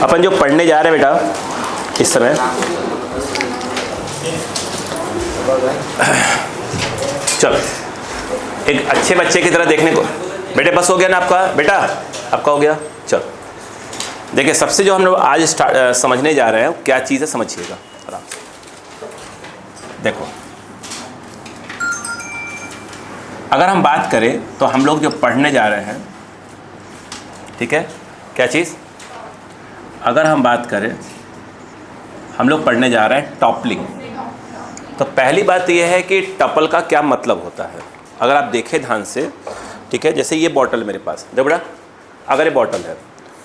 अपन जो पढ़ने जा रहे हैं बेटा इस समय, चलो एक अच्छे बच्चे की तरह देखने को। बेटे बस हो गया ना आपका? बेटा आपका हो गया? चलो देखिए, सबसे जो हम लोग आज समझने जा रहे हैं क्या चीज़ है, समझिएगा आराम से। देखो, अगर हम बात करें तो हम लोग जो पढ़ने जा रहे हैं, ठीक है, क्या चीज़? अगर हम बात करें, हम लोग पढ़ने जा रहे हैं टॉपलिंग। तो पहली बात यह है कि टपल का क्या मतलब होता है। अगर आप देखें ध्यान से, ठीक है, जैसे ये बॉटल मेरे पास, देखो बेटा, अगर ये बॉटल है,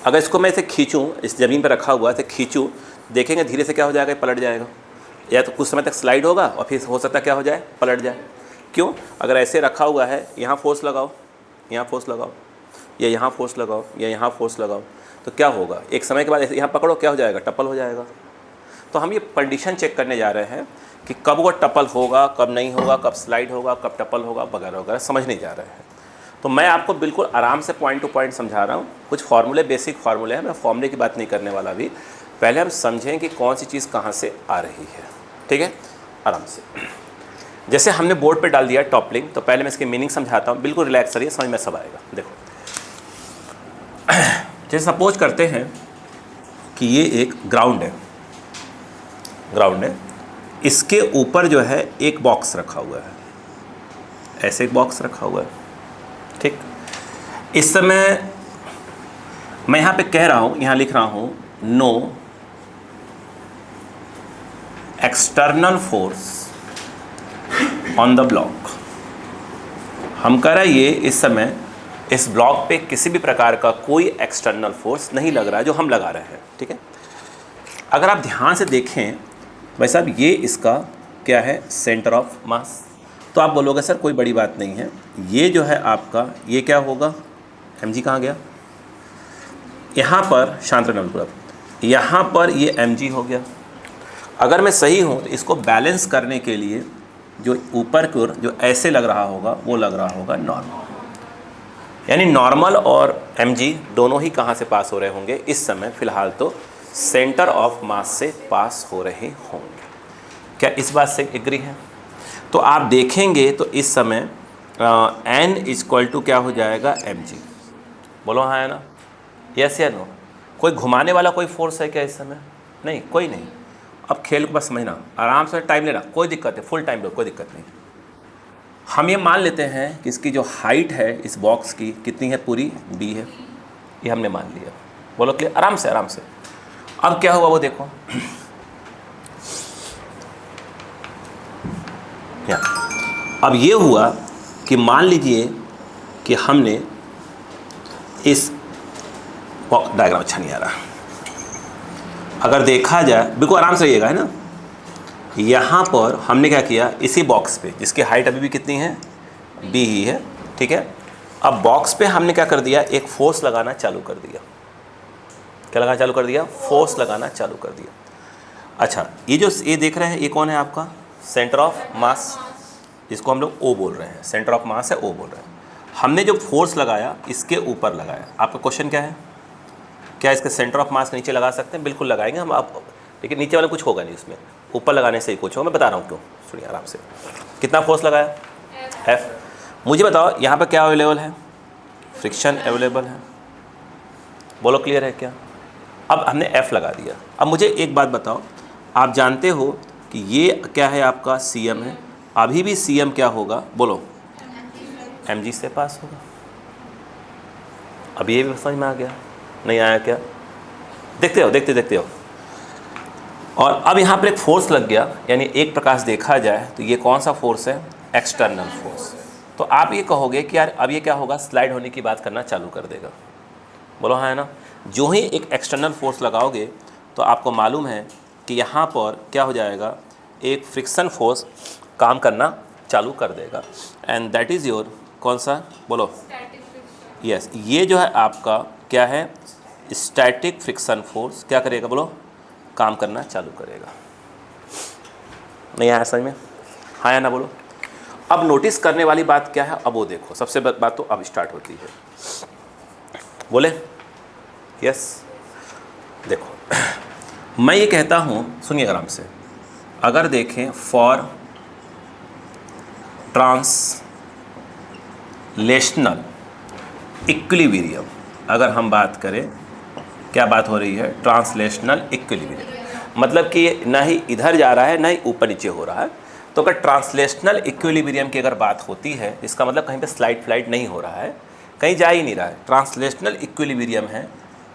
अगर इसको मैं इसे खींचूँ, इस ज़मीन पर रखा हुआ है, इसे खींचूँ, देखेंगे धीरे से क्या हो जाएगा, पलट जाएगा, या तो कुछ समय तक स्लाइड होगा और फिर हो सकता है क्या हो जाए, पलट जाए। क्यों? अगर ऐसे रखा हुआ है, यहाँ फोर्स लगाओ, यहाँ फोर्स लगाओ, या यहाँ फोर्स लगाओ, या यहाँ फोर्स लगाओ, तो क्या होगा, एक समय के बाद ऐसे यहाँ पकड़ो, क्या हो जाएगा, टपल हो जाएगा। तो हम ये कंडीशन चेक करने जा रहे हैं कि कब वो टपल होगा, कब नहीं होगा, कब स्लाइड होगा, कब टपल होगा, वगैरह वगैरह समझने जा रहे हैं। तो मैं आपको बिल्कुल आराम से पॉइंट टू पॉइंट समझा रहा हूँ। कुछ फार्मूले, बेसिक फार्मूले हैं, मैं फार्मूले की बात नहीं करने वाला अभी। पहले हम समझें कि कौन सी चीज़ कहाँ से आ रही है, ठीक है, आराम से। जैसे हमने बोर्ड पे डाल दिया टॉपलिंग, तो पहले मैं इसकी मीनिंग समझाता हूँ, बिल्कुल रिलैक्स करिए, समझ में सब आएगा। देखो, जैसे सपोज करते हैं कि ये एक ग्राउंड है, ग्राउंड है, इसके ऊपर जो है एक बॉक्स रखा हुआ है, ऐसे एक बॉक्स रखा हुआ है, ठीक। इस समय मैं यहाँ पे कह रहा हूँ, यहाँ लिख रहा हूँ, no external force on the block. हम कह रहे हैं ये इस समय इस ब्लॉक पे किसी भी प्रकार का कोई एक्सटर्नल फोर्स नहीं लग रहा है जो हम लगा रहे हैं, ठीक है। अगर आप ध्यान से देखें भाई साहब, ये इसका क्या है, सेंटर ऑफ मास। तो आप बोलोगे सर कोई बड़ी बात नहीं है, ये जो है आपका, ये क्या होगा, mg कहाँ गया, यहाँ पर शांत रहना बिल्कुल, यहाँ पर ये mg हो गया। अगर मैं सही हूँ तो इसको बैलेंस करने के लिए जो ऊपर की ओर जो ऐसे लग रहा होगा वो लग रहा होगा नॉर्मल, यानी नॉर्मल और mg दोनों ही कहाँ से पास हो रहे होंगे इस समय, फिलहाल तो सेंटर ऑफ मास से पास हो रहे होंगे। क्या इस बात से एग्री है? तो आप देखेंगे तो इस समय n इक्वल टू क्या हो जाएगा, mg। बोलो हाँ है ना, यस या नो? कोई घुमाने वाला कोई फोर्स है क्या इस समय? नहीं, कोई नहीं। अब खेल को बस समझना, आराम से टाइम लेना, कोई दिक्कत है, फुल टाइम लो, कोई दिक्कत नहीं। हम ये मान लेते हैं कि इसकी जो हाइट है इस बॉक्स की कितनी है, पूरी b है, ये हमने मान लिया। बोलो क्लियर, आराम से आराम से। अब क्या हुआ वो देखो, अब ये हुआ कि मान लीजिए कि हमने इस डायग्राम अच्छा नहीं आ रहा, अगर देखा जाए, बिल्कुल आराम से रहिएगा, है ना। यहाँ पर हमने क्या किया, इसी बॉक्स पे जिसकी हाइट अभी भी कितनी है, b ही है, ठीक है। अब बॉक्स पे हमने क्या कर दिया, एक फोर्स लगाना चालू कर दिया। क्या लगाना चालू कर दिया? फोर्स लगाना चालू कर दिया। अच्छा, ये जो ये देख रहे हैं, ये कौन है आपका, सेंटर ऑफ मास, जिसको हम लोग O बोल रहे हैं, सेंटर ऑफ मास है, O बोल रहे हैं। हमने जो फोर्स लगाया इसके ऊपर लगाया। आपका क्वेश्चन क्या है, क्या इसके सेंटर ऑफ मास के नीचे लगा सकते हैं? बिल्कुल लगाएंगे हम, आप, लेकिन नीचे वाला कुछ होगा नहीं उसमें, ऊपर लगाने से ही कुछ होगा। मैं बता रहा हूँ क्यों, सुनिए आराम से। कितना फोर्स लगाया, F। मुझे बताओ यहाँ पर क्या अवेलेबल है, फ्रिक्शन अवेलेबल है। बोलो क्लियर है क्या? अब हमने F लगा दिया। अब मुझे एक बात बताओ, आप जानते हो कि ये क्या है आपका, CM है, अभी भी CM क्या होगा, बोलो, mg से पास होगा। अब ये भी समझ में आ गया, नहीं आया क्या? देखते हो, देखते देखते हो। और अब यहाँ पर एक फोर्स लग गया, यानी एक प्रकार से देखा जाए तो ये कौन सा फोर्स है, एक्सटर्नल फोर्स। तो आप ये कहोगे कि यार अब ये क्या होगा, स्लाइड होने की बात करना चालू कर देगा। बोलो हाँ है ना। जो ही एक एक्सटर्नल फोर्स लगाओगे तो आपको मालूम है कि यहाँ पर क्या हो जाएगा, एक फ्रिक्शन फोर्स काम करना चालू कर देगा, एंड दैट इज़ योर कौन सा, बोलो, यस, ये जो है आपका क्या है, स्टैटिक फ्रिक्शन फोर्स क्या करेगा, बोलो, काम करना चालू करेगा। नहीं आया समझ में, हाँ या ना, बोलो। अब नोटिस करने वाली बात क्या है, अब वो देखो, सबसे बात तो अब स्टार्ट होती है, बोले यस। देखो मैं ये कहता हूँ, सुनिए आराम से, अगर देखें फॉर ट्रांसलेशनल इक्विलिब्रियम, अगर हम बात करें, क्या बात हो रही है, ट्रांसलेशनल इक्विलिब्रियम, मतलब कि ना ही इधर जा रहा है ना ही ऊपर नीचे हो रहा है। तो अगर ट्रांसलेशनल इक्विलिब्रियम की अगर बात होती है, इसका मतलब कहीं पे स्लाइड फ्लाइट नहीं हो रहा है, कहीं जा ही नहीं रहा है, ट्रांसलेशनल इक्विलिब्रियम है,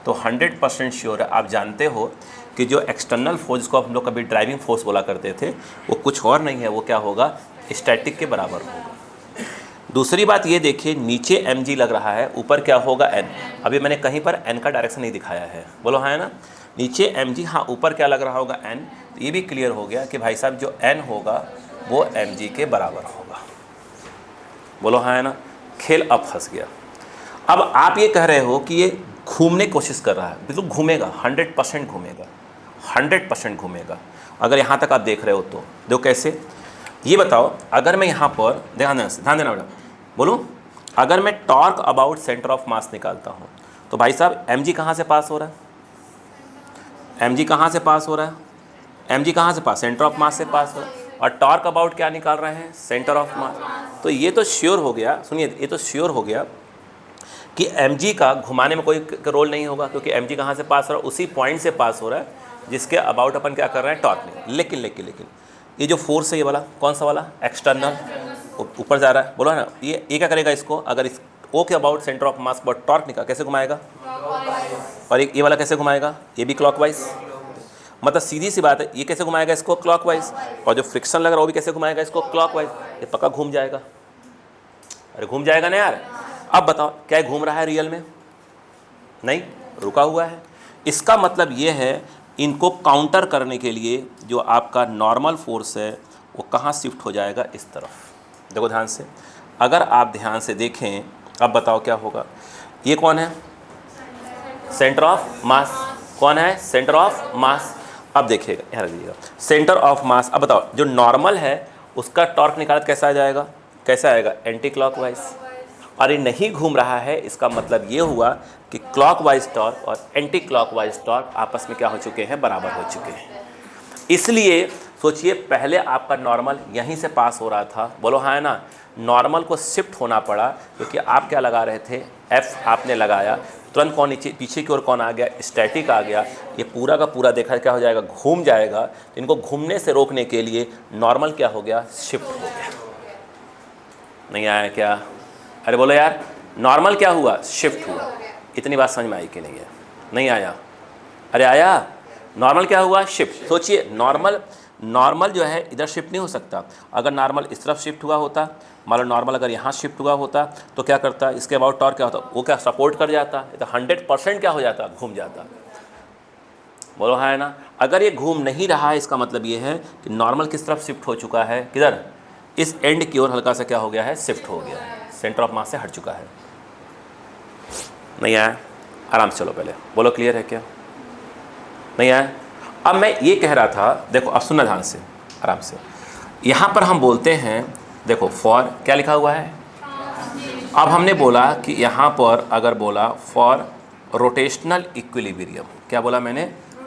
तो 100% श्योर है, आप जानते हो कि जो एक्सटर्नल फोर्स को हम लोग कभी ड्राइविंग फोर्स बोला करते थे, वो कुछ और नहीं है, वो क्या होगा, स्टैटिक के बराबर होगा। दूसरी बात ये देखिए, नीचे mg लग रहा है, ऊपर क्या होगा n। अभी मैंने कहीं पर n का डायरेक्शन नहीं दिखाया है, बोलो हाँ है ना, नीचे mg, हाँ ऊपर क्या लग रहा होगा n। तो ये भी क्लियर हो गया कि भाई साहब जो n होगा वो mg के बराबर होगा, बोलो हाँ है ना। खेल अब फंस गया। अब आप ये कह रहे हो कि ये घूमने की कोशिश कर रहा है, बिल्कुल घूमेगा, 100% घूमेगा, 100% घूमेगा। अगर यहाँ तक आप देख रहे हो तो देखो कैसे, ये बताओ, अगर मैं यहाँ पर ध्यान देना बेटा, बोलूँ, अगर मैं टॉर्क अबाउट सेंटर ऑफ मास निकालता हूँ तो भाई साहब mg कहाँ से पास हो रहा है, mg कहाँ से पास हो रहा है, mg कहाँ से पास, सेंटर ऑफ मास से पास हो रहा है, और टॉर्क अबाउट क्या निकाल रहे हैं, सेंटर ऑफ मास। तो ये तो श्योर हो गया, सुनिए, ये तो श्योर हो गया कि mg का घुमाने में कोई रोल नहीं होगा, क्योंकि mg कहाँ से पास हो रहा है, उसी पॉइंट से पास हो रहा है जिसके अबाउट अपन क्या कर रहे हैं, टॉर्क नहीं। लेकिन लेकिन लेकिन ये जो फोर्स है, ये वाला कौन सा वाला, एक्सटर्नल, ऊपर जा रहा है, बोलो ना, ये क्या करेगा इसको, अगर इस ओ के अबाउट सेंटर ऑफ मास पर टॉर्क निकाल, कैसे घुमाएगा, और ये वाला कैसे घुमाएगा, ये भी क्लॉकवाइज। मतलब सीधी सी बात है, ये कैसे घुमाएगा इसको, क्लॉकवाइज, और जो फ्रिक्शन लग रहा है वो भी कैसे घुमाएगा इसको, क्लॉकवाइज। ये पक्का घूम जाएगा, अरे घूम जाएगा ना यार। अब बताओ क्या घूम रहा है रियल में, नहीं, रुका हुआ है। इसका मतलब ये है, इनको काउंटर करने के लिए जो आपका नॉर्मल फोर्स है वो कहाँ शिफ्ट हो जाएगा, इस तरफ। देखो ध्यान से, अगर आप ध्यान से देखें, अब बताओ क्या होगा, ये कौन है, सेंटर ऑफ मास, कौन है, सेंटर ऑफ मास। अब देखिएगा, यहाँ रखिएगा, सेंटर ऑफ मास। अब बताओ जो नॉर्मल है उसका टॉर्क निकालत कैसा आ जाएगा, कैसा आएगा, एंटी क्लॉकवाइज। और ये नहीं घूम रहा है, इसका मतलब ये हुआ कि क्लॉकवाइज टॉर्क और एंटी क्लॉकवाइज टॉर्क आपस में क्या हो चुके हैं, बराबर हो चुके हैं। इसलिए सोचिए, पहले आपका नॉर्मल यहीं से पास हो रहा था, बोलो हाँ है ना, नॉर्मल को शिफ्ट होना पड़ा, क्योंकि आप क्या लगा रहे थे, एफ आपने लगाया, तुरंत कौन नीचे, पीछे की ओर कौन आ गया, स्टैटिक आ गया। ये पूरा का पूरा देखा क्या हो जाएगा, घूम जाएगा। तो इनको घूमने से रोकने के लिए नॉर्मल क्या हो गया, शिफ्ट हो गया। नहीं आया क्या, अरे बोलो यार, नॉर्मल क्या हुआ, शिफ्ट हुआ। इतनी बात समझ में आई कि नहीं है, नहीं आया, अरे आया, नॉर्मल क्या हुआ, शिफ्ट। सोचिए, नॉर्मल जो है इधर शिफ्ट नहीं हो सकता। अगर नॉर्मल इस तरफ शिफ्ट हुआ होता, मान लो नॉर्मल अगर यहाँ शिफ्ट हुआ होता तो क्या करता, इसके अबाउट टॉर्क क्या होता, वो क्या सपोर्ट कर जाता, तो 100% क्या हो जाता, घूम जाता। बोलो हाँ है ना। अगर ये घूम नहीं रहा है, इसका मतलब ये है कि नॉर्मल किस तरफ शिफ्ट हो चुका है, किधर, इस एंड की ओर हल्का सा क्या हो गया है, शिफ्ट हो गया है, सेंटर ऑफ मास से हट चुका है। नहीं आया, आराम से चलो पहले बोलो, क्लियर है क्या, नहीं आया। अब मैं ये कह रहा था, देखो अब सुनना ध्यान से, आराम से। यहाँ पर हम बोलते हैं, देखो फॉर क्या लिखा हुआ है, अब हमने बोला कि यहाँ पर अगर बोला फॉर रोटेशनल इक्विलिब्रियम, क्या बोला मैंने,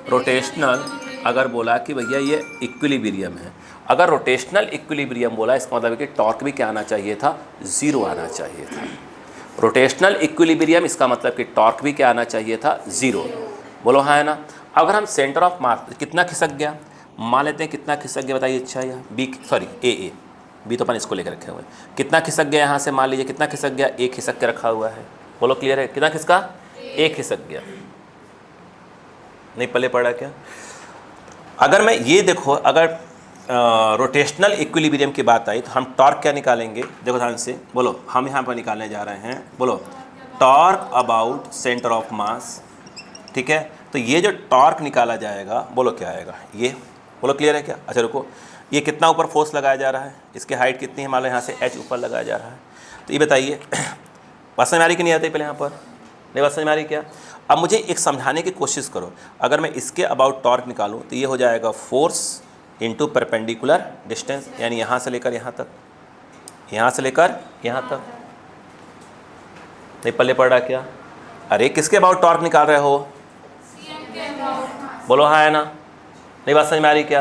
रोटेशनल, अगर बोला कि भैया ये इक्विलिब्रियम है, अगर रोटेशनल इक्विलिब्रियम बोला, इसका मतलब है कि टॉर्क भी क्या आना चाहिए था, ज़ीरो आना चाहिए था। रोटेशनल इक्विलिब्रियम, इसका मतलब कि टॉर्क भी क्या आना चाहिए था, ज़ीरो। बोलो हाँ है ना। अगर हम सेंटर ऑफ मास कितना खिसक गया, मान लेते हैं कितना खिसक गया, बताइए, अच्छा या बी, सॉरी ए बी तो अपन इसको लेकर रखे हुए हैं, कितना खिसक गया यहाँ से, मान लीजिए कितना खिसक गया, एक खिसक के रखा हुआ है। बोलो क्लियर है, कितना खिसका, एक खिसक गया, नहीं पल्ले पड़ा क्या। अगर मैं ये देखो, अगर रोटेशनल इक्विलिब्रियम की बात आई तो हम टॉर्क क्या निकालेंगे, देखो ध्यान से, बोलो हम यहाँ पर निकालने जा रहे हैं, बोलो टॉर्क अबाउट सेंटर ऑफ मास, ठीक है। तो ये जो टॉर्क निकाला जाएगा, बोलो क्या आएगा, ये, बोलो क्लियर है क्या। अच्छा रुको, ये कितना ऊपर फोर्स लगाया जा रहा है, इसकी हाइट कितनी है, मान लो यहाँ से h ऊपर लगाया जा रहा है। तो ये बताइए, बात समझ में आ रही कि नहीं आती, पहले यहाँ पर नहीं बात समझ में आ रही क्या। अब मुझे एक समझाने की कोशिश करो, अगर मैं इसके अबाउट टॉर्क निकालूँ तो ये हो जाएगा फोर्स इंटू परपेंडिकुलर डिस्टेंस, यानी यहाँ से लेकर यहाँ तक, यहाँ से लेकर यहाँ तक। नहीं पल्ले पड़ रहा क्या, अरे किसके अबाउट टॉर्क निकाल रहे हो, बोलो हाँ है ना? मेरी बात समझ में आ रही क्या?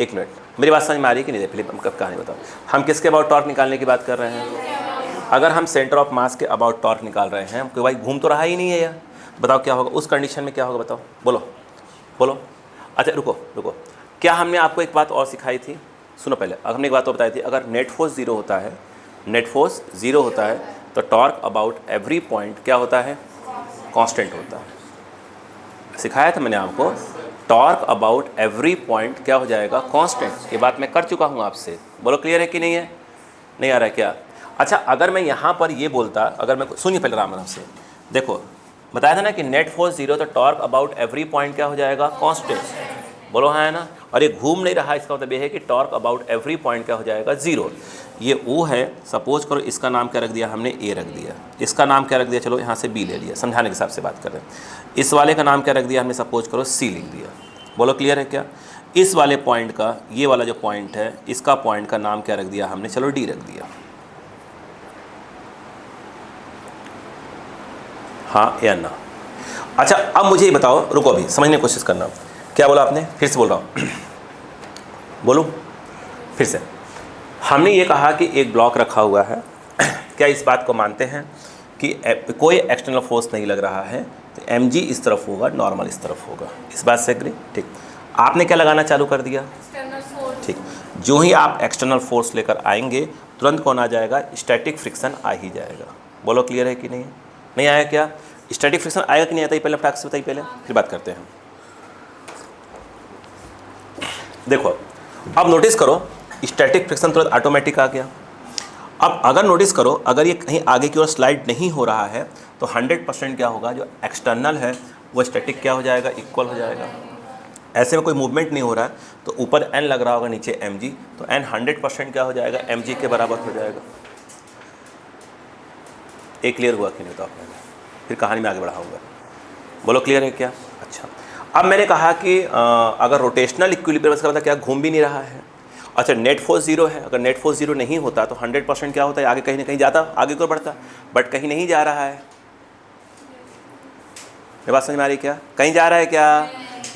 एक मिनट, मेरी बात समझ में आ रही कि नहीं? फिलिप हम कब कहानी बताओ, हम किसके अबाउट टॉर्क निकालने की बात कर रहे हैं? अगर हम सेंटर ऑफ मास के अबाउट टॉर्क निकाल रहे हैं, तो भाई घूम तो रहा ही नहीं है यार, बताओ क्या होगा उस कंडीशन में? क्या होगा बताओ, बोलो बोलो। अच्छा रुको रुको, क्या हमने आपको एक बात और सिखाई थी? सुनो पहले, हमने एक बात और बताई थी, अगर नेट फोर्स जीरो होता है, नेट फोर्स जीरो होता है तो टॉर्क अबाउट एवरी पॉइंट क्या होता है? कांस्टेंट होता है। सिखाया था मैंने आपको, टॉर्क अबाउट एवरी पॉइंट क्या हो जाएगा? कांस्टेंट। ये बात मैं कर चुका हूँ आपसे, बोलो क्लियर है कि नहीं है? नहीं आ रहा है क्या? अच्छा, अगर मैं यहाँ पर ये बोलता, अगर मैं, सुनिए पहले राम राम से, देखो बताया था ना कि नेट फोर्स जीरो तो टॉर्क अबाउट एवरी पॉइंट क्या हो जाएगा? कांस्टेंट। बोलो हाँ है ना? और ये घूम नहीं रहा, इसका मतलब ये है कि टॉर्क अबाउट एवरी पॉइंट क्या हो जाएगा? जीरो। ये ओ है, सपोज करो इसका नाम क्या रख दिया हमने? ए रख दिया। इसका नाम क्या रख दिया? चलो यहाँ से बी ले लिया, समझाने के हिसाब से बात कर रहे हैं। इस वाले का नाम क्या रख दिया हमने? सपोज करो सी लिख दिया। बोलो क्लियर है क्या? इस वाले पॉइंट का, ये वाला जो पॉइंट है, इसका पॉइंट का नाम क्या रख दिया हमने? चलो डी रख दिया। हाँ या ना? अच्छा अब मुझे ये बताओ, रुको अभी समझने की कोशिश करना, क्या बोला आपने? फिर से बोल रहा हूँ बोलो फिर से। हमने ये कहा कि एक ब्लॉक रखा हुआ है, क्या इस बात को मानते हैं कि कोई एक्सटर्नल फोर्स नहीं लग रहा है, तो एम जी इस तरफ होगा, नॉर्मल इस तरफ होगा, इस बात से एग्री? ठीक। आपने क्या लगाना चालू कर दिया? ठीक। जो ही आप एक्सटर्नल फोर्स लेकर आएंगे, तुरंत कौन आ जाएगा? स्टैटिक फ्रिक्शन आ ही जाएगा। बोलो क्लियर है कि नहीं? नहीं आया क्या? स्टैटिक फ्रिक्शन आएगा कि नहीं आता? पहले फटाक से बताइए, पहले फिर बात करते हैं। देखो अब नोटिस करो, स्टैटिक फ्रिक्शन तुरंत ऑटोमेटिक आ गया। अब अगर नोटिस करो, अगर ये कहीं आगे की ओर स्लाइड नहीं हो रहा है तो 100% क्या होगा? जो एक्सटर्नल है वो स्टैटिक क्या हो जाएगा? इक्वल हो जाएगा। ऐसे में कोई मूवमेंट नहीं हो रहा है तो ऊपर एन लग रहा होगा, नीचे एम जी, तो एन 100% क्या हो जाएगा? एम जी के बराबर हो जाएगा। एक क्लियर हुआ कि नहीं बताओ? फिर कहानी में आगे बढ़ाऊंगा। बोलो क्लियर है क्या? अच्छा, अब मैंने कहा कि अगर रोटेशनल इक्विलिब्रियम का मतलब क्या? घूम भी नहीं रहा है। अच्छा, नेट फोर्स जीरो है, अगर नेट फोर्स जीरो नहीं होता तो 100% क्या होता है? आगे कहीं ना कहीं जाता, आगे को बढ़ता, बट कहीं नहीं जा रहा है। मेरी बात समझ में आ रही क्या? कहीं जा रहा है क्या?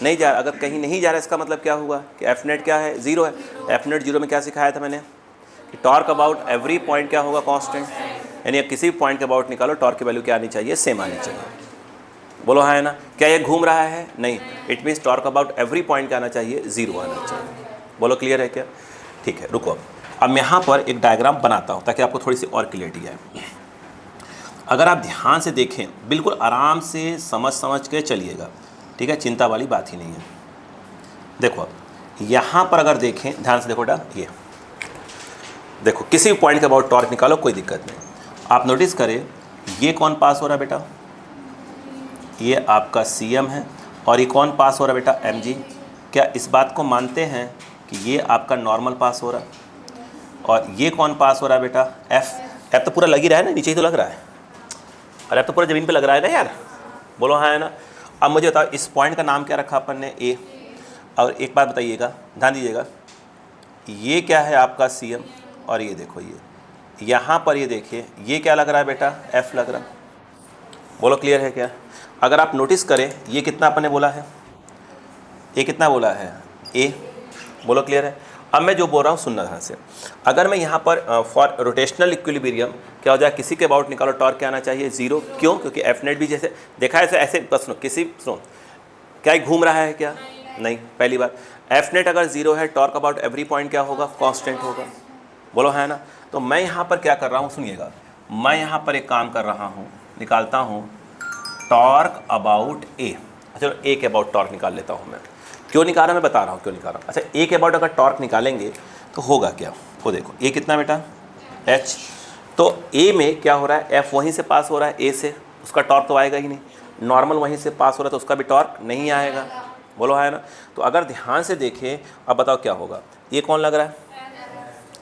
नहीं जा रहा। अगर कहीं नहीं जा रहा है इसका मतलब क्या हुआ? कि एफ नेट क्या है? जीरो है। एफ नेट जीरो में क्या सिखाया था मैंने? कि टॉर्क अबाउट एवरी पॉइंट क्या होगा? कांस्टेंट। यानी किसी भी पॉइंट के अबाउट निकालो, टॉर्क की वैल्यू क्या आनी चाहिए? सेम आनी चाहिए। बोलो हाँ है ना? क्या ये घूम रहा है? नहीं। It means torque about every point क्या आना चाहिए? जीरो आना चाहिए। बोलो क्लियर है क्या? ठीक है, रुको अब यहाँ पर एक डायग्राम बनाता हूँ ताकि आपको थोड़ी सी और क्लियरिटी आए। अगर आप ध्यान से देखें, बिल्कुल आराम से समझ के चलिएगा, ठीक है? चिंता वाली बात ही नहीं है। देखो अब यहाँ पर अगर देखें, ध्यान से देखो बेटा, ये देखो किसी भी पॉइंट के अबाउट टॉर्क निकालो, कोई दिक्कत नहीं। आप नोटिस करें, ये कौन पास हो रहा है बेटा? ये आपका सी एम है। और ये कौन पास हो रहा है बेटा? M G. क्या इस बात को मानते हैं कि ये आपका नॉर्मल पास हो रहा है? और ये कौन पास हो रहा है बेटा? एफ। एफ तो पूरा लग ही रहा है ना, नीचे ही तो लग रहा है। अरे एफ तो पूरा ज़मीन पे लग रहा है ना यार। बोलो हाँ है ना? अब मुझे बताओ, इस पॉइंट का नाम क्या रखा अपन ने? ए। और एक बात बताइएगा, ध्यान दीजिएगा, ये क्या है आपका सी एम, और ये देखो ये यहाँ पर, ये देखिए ये क्या लग रहा है बेटा? एफ लग रहा है। बोलो क्लियर है क्या? अगर आप नोटिस करें, ये कितना अपन ने बोला है? ये कितना बोला है? ए। बोलो क्लियर है? अब मैं जो बोल रहा हूँ सुनना ध्यान से। अगर मैं यहाँ पर फॉर रोटेशनल इक्विलिब्रियम क्या हो जाए? किसी के अबाउट निकालो, टॉर्क क्या आना चाहिए? जीरो। क्यों? क्योंकि एफ नेट भी जैसे देखा है ऐसे बस सुनो, सुनो, क्या ये घूम रहा है क्या? नहीं। पहली बात, एफ नेट अगर जीरो है, टॉर्क अबाउट एवरी पॉइंट क्या होगा? कांस्टेंट होगा। बोलो है ना? तो मैं यहाँ पर क्या कर रहा हूँ, सुनिएगा, मैं यहाँ पर एक काम कर रहा हूँ, निकालता हूँ टॉर्क अबाउट ए। चलो ए के अबाउट टॉर्क निकाल लेता हूँ मैं। क्यों निकाल रहा मैं बता रहा हूँ क्यों निकाल रहा हूँ। अच्छा, ए के अबाउट अगर टॉर्क निकालेंगे तो होगा क्या? वो देखो ए कितना बेटा? एच। तो ए में क्या हो रहा है? एफ वहीं से पास हो रहा है ए से, उसका टॉर्क तो आएगा ही नहीं। नॉर्मल वहीं से पास हो रहा है तो उसका भी टॉर्क नहीं आएगा। बोलो है ना? तो अगर ध्यान से देखें, अब बताओ क्या होगा? ये कौन लग रहा है?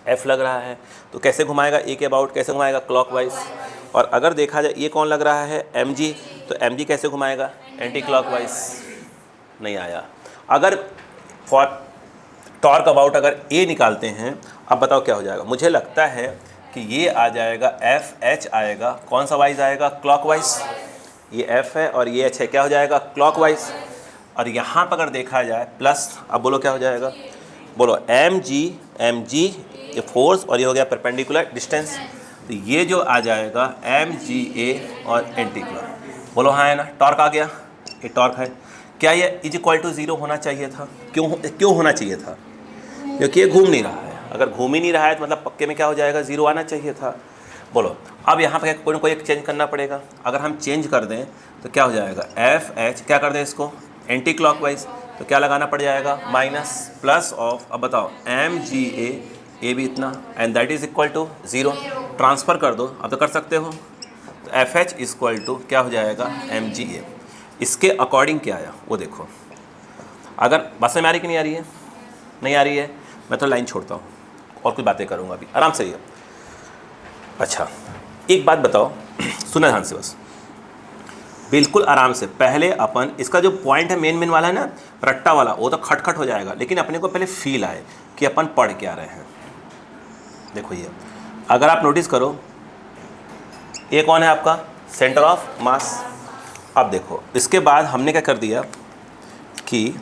एफ लग रहा है। तो कैसे घुमाएगा ए के अबाउट? कैसे घुमाएगा? क्लॉकवाइज। और अगर देखा जाए ये कौन लग रहा है? M G. तो एम जी कैसे घुमाएगा? Anticlockwise. नहीं आया। अगर फॉर टॉर्क अबाउट अगर ए निकालते हैं, अब बताओ क्या हो जाएगा? मुझे लगता है कि ये आ जाएगा एफ एच आएगा। कौन सा वाइज आएगा? क्लॉकवाइज। ये एफ है और ये एच है, क्या हो जाएगा? क्लॉकवाइज। और यहाँ पर अगर देखा जाए प्लस, अब बोलो क्या हो जाएगा, बोलो एम जी ये फोर्स और ये हो गया परपेंडिकुलर डिस्टेंस, तो ये जो आ जाएगा एम जी ए और एंटीक्लॉक। बोलो हाँ है ना, टॉर्क आ गया, ये टॉर्क है। क्या ये इज इक्वल टू 0 होना चाहिए था? क्यों होना चाहिए था? क्योंकि ये घूम नहीं रहा है। अगर घूम ही नहीं रहा है तो मतलब पक्के में क्या हो जाएगा, 0 आना चाहिए था। बोलो अब यहाँ पर कोई ना कोई एक चेंज करना पड़ेगा। अगर हम चेंज कर दें तो क्या हो जाएगा, एफ एच, क्या कर दें इसको एंटी क्लॉकवाइज, तो क्या लगाना पड़ जाएगा, माइनस प्लस ऑफ, अब बताओ एम जी ए भी इतना, and that is equal to 0। Transfer कर दो, अब तो कर सकते हो। तो एफ एच इक्वल टू क्या हो जाएगा, एम जी ए। इसके अकॉर्डिंग क्या आया वो देखो। अगर बस में आ रही कि नहीं आ रही है? नहीं आ रही है, मैं तो लाइन छोड़ता हूँ और कुछ बातें करूँगा अभी, आराम से ही है। अच्छा एक बात बताओ, सुना ध्यान से बस, बिल्कुल आराम से। पहले अपन इसका जो पॉइंट है मेन वाला है ना, रट्टा वाला, वो तो खटखट हो जाएगा, लेकिन अपने को पहले फील आए कि अपन पढ़ क्या रहे हैं। देखो ये अगर आप नोटिस करो, ये कौन है आपका सेंटर ऑफ मास। अब देखो इसके बाद हमने क्या कर दिया कि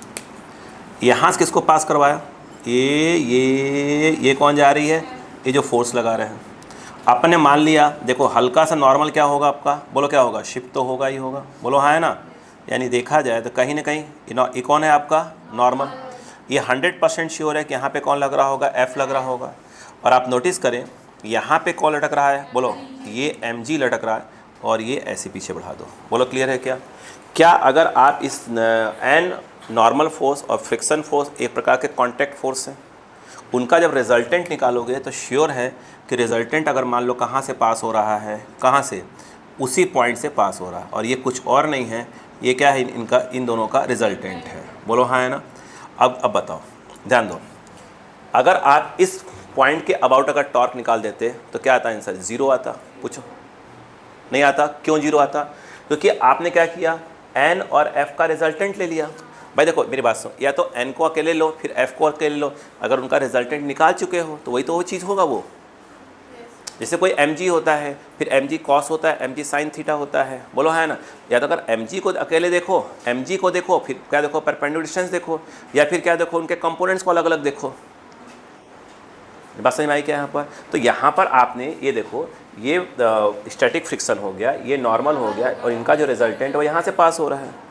यहाँ से किसको पास करवाया, ये कौन जा रही है, ये जो फोर्स लगा रहे हैं। अपन ने मान लिया, देखो हल्का सा नॉर्मल क्या होगा आपका, बोलो क्या होगा, शिफ्ट तो होगा ही होगा, बोलो हाँ है ना। यानी देखा जाए तो कहीं ना कहीं ये कौन है आपका नॉर्मल। ये 100% श्योर है कि यहाँ पे कौन लग रहा होगा, एफ लग रहा होगा। और आप नोटिस करें यहाँ पे कौन लटक रहा है, बोलो ये एम जी लटक रहा है, और ये ऐसे पीछे बढ़ा दो। बोलो क्लियर है क्या अगर आप इस एन नॉर्मल फोर्स और फ्रिक्शन फोर्स एक प्रकार के कॉन्टैक्ट फोर्स हैं, उनका जब रिजल्टेंट निकालोगे तो श्योर है कि रिजल्टेंट अगर मान लो कहाँ से पास हो रहा है, कहाँ से, उसी पॉइंट से पास हो रहा है, और ये कुछ और नहीं है, ये क्या है, इनका इन दोनों का रिजल्टेंट है। बोलो हाँ है ना। अब बताओ, ध्यान दो, अगर आप इस पॉइंट के अबाउट अगर टॉर्क निकाल देते तो क्या आता आंसर, 0 आता। पूछो नहीं आता, क्यों 0 आता? क्योंकि आपने क्या किया, एन और एफ का रिजल्टेंट ले लिया। भाई देखो मेरी बात सुनो, या तो एन को अकेले लो फिर एफ को अकेले लो, अगर उनका रिजल्टेंट निकाल चुके हो तो वही तो वो चीज़ होगा। वो जैसे कोई एम जी होता है, फिर एम जी कॉस होता है, एम जी साइन थीटा होता है, बोलो है ना। या तो अगर एम जी को अकेले देखो, एम जी को देखो, फिर क्या देखो, परपेंडिकुलर डिस्टेंस देखो, या फिर क्या देखो, उनके कंपोनेंट्स को अलग अलग देखो। बात समझ में आई क्या यहाँ पर? तो यहाँ पर आपने ये देखो, ये स्टैटिक फ्रिक्शन हो गया, ये नॉर्मल हो गया, और इनका जो रिजल्टेंट वो यहाँ से पास हो रहा है।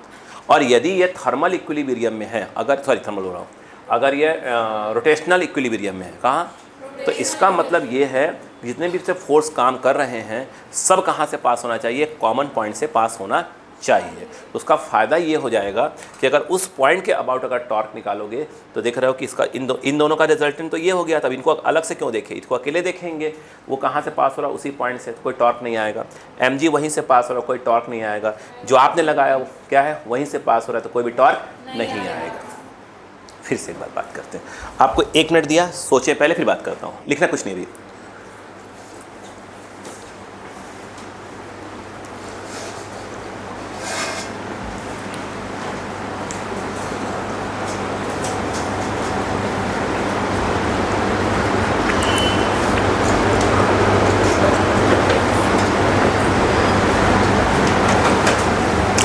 और यदि ये थर्मल इक्विलिब्रियम में है, अगर थर्मल हो रहा हूँ, अगर ये रोटेशनल इक्विलिब्रियम में है, कहाँ, तो इसका मतलब ये है जितने भी से फोर्स काम कर रहे हैं सब कहाँ से पास होना चाहिए, कॉमन पॉइंट से पास होना चाहिए। तो उसका फ़ायदा ये हो जाएगा कि अगर उस पॉइंट के अबाउट अगर टॉर्क निकालोगे तो देख रहे हो कि इसका इन दोनों का रिजल्टेंट तो ये हो गया। तब इनको अलग से क्यों देखें, इसको अकेले देखेंगे, वो कहाँ से पास हो रहा है, उसी पॉइंट से, तो कोई टॉर्क नहीं आएगा। एम जी वहीं से पास हो रहा है, कोई टॉर्क नहीं आएगा। जो आपने लगाया वो क्या है, वहीं से पास हो रहा है, तो कोई भी टॉर्क नहीं आएगा। फिर से एक बार बात करते हैं, आपको 1 मिनट दिया, सोचे पहले फिर बात करता हूँ, लिखना कुछ नहीं भी।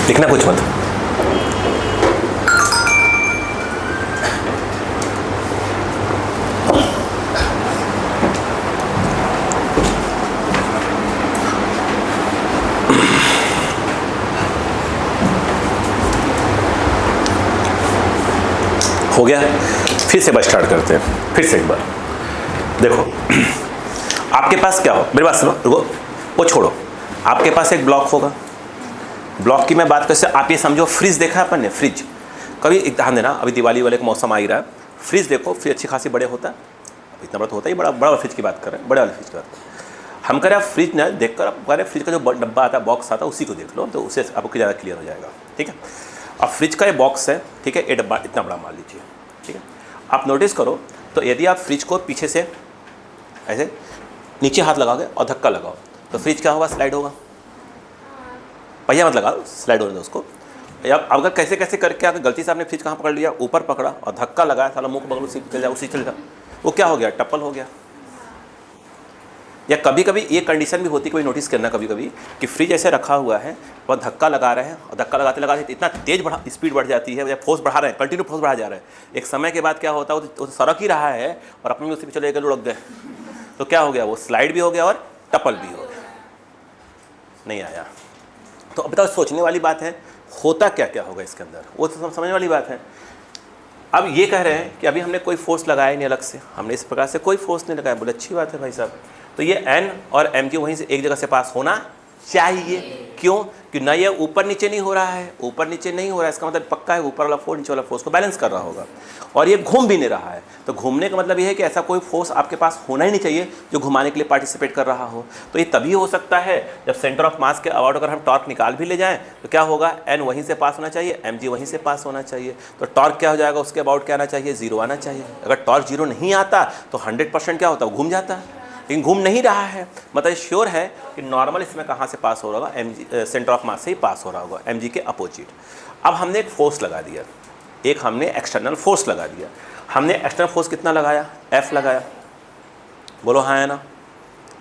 लिखना कुछ मत। हो गया, फिर से बस स्टार्ट करते हैं। फिर से एक बार देखो, आपके पास क्या हो, मेरी बात सुनो, रुको, वो छोड़ो। आपके पास एक ब्लॉक होगा, ब्लॉक की मैं बात करते, आप ये समझो फ्रिज देखा है अपन ने, फ्रिज कभी एक ध्यान देना, अभी दिवाली वाले का मौसम आ ही रहा है, फ्रिज देखो, फ्रिज अच्छी खासी बड़े होता है, इतना बड़ा तो होता ही, बड़ा बड़ा फ्रिज की बात कर रहे हैं, बड़े वाले फ्रिज की बात कर रहे हैं। हम कह रहे हैं फ्रिज ना देख कर, आप कह रहे फ्रिज का जो डब्बा आता है, बॉक्स आता है, उसी को देख लो, तो उससे आपको ज़्यादा क्लियर हो जाएगा। ठीक है, अब फ्रिज का ये बॉक्स है, ठीक है, ये डब्बा इतना बड़ा मान लीजिए, ठीक है। आप नोटिस करो तो यदि आप फ्रिज को पीछे से ऐसे नीचे हाथ लगाओगे और धक्का लगाओ तो फ्रिज क्या होगा, स्लाइड होगा। पहिया मत लगाओ, स्लाइड होने दो उसको। अब अगर कैसे कैसे करके अगर गलती से आपने फ्रिज कहाँ पकड़ लिया, ऊपर पकड़ा और धक्का लगाया, साला मुंह को बगल उसी चल जाए, उसी चल जाए, वो क्या हो गया, टप्पल हो गया। या कभी कभी ये कंडीशन भी होती है, कोई नोटिस करना कभी कभी कि फ्रिज ऐसे रखा हुआ है, वह धक्का लगा रहे हैं और धक्का लगाते लगाते इतना तेज स्पीड बढ़ जाती है, या फोर्स बढ़ा रहे हैं, कंटिन्यू फोर्स बढ़ा जा रहा है, एक समय के बाद क्या होता है वो सड़क ही रहा है और अपने उसी पे चले गए, लुढ़क गए, तो क्या हो गया, वो स्लाइड भी हो गया और टपल भी हो गया, नहीं आया। तो अब बताओ, सोचने वाली बात है, होता क्या क्या होगा इसके अंदर, वो तो समझने वाली बात है। अब ये कह रहे हैं कि अभी हमने कोई फोर्स लगाया नहीं अलग से, हमने इस प्रकार से कोई फोर्स नहीं लगाया, बोले अच्छी बात है भाई साहब, तो ये एन और एम जी वहीं से एक जगह से पास होना चाहिए। क्यों? कि ना ये ऊपर नीचे नहीं हो रहा है, ऊपर नीचे नहीं हो रहा है, इसका मतलब पक्का है ऊपर वाला फोर्स नीचे वाला फोर्स को बैलेंस कर रहा होगा, और ये घूम भी नहीं रहा है। तो घूमने का मतलब ये है कि ऐसा कोई फोर्स आपके पास होना ही नहीं चाहिए जो घुमाने के लिए पार्टिसिपेट कर रहा हो। तो ये तभी हो सकता है जब सेंटर ऑफ मास के अबाउट अगर हम टॉर्क निकाल भी ले जाएं तो क्या होगा, एन वहीं से पास होना चाहिए, एम जी वहीं से पास होना चाहिए, तो टॉर्क क्या हो जाएगा, उसके अबाउट क्या आना चाहिए, जीरो आना चाहिए। अगर टॉर्क जीरो नहीं आता तो 100% क्या होता है, घूम जाता है, लेकिन घूम नहीं रहा है, मतलब श्योर है कि नॉर्मल इसमें कहाँ से पास हो रहा होगा, M G centre of mass से ही पास हो रहा होगा, एम जी के अपोजिट। अब हमने एक फोर्स लगा दिया, एक हमने एक्सटर्नल फोर्स लगा दिया। हमने एक्सटर्नल फोर्स कितना लगाया, एफ लगाया, बोलो हाँ है ना,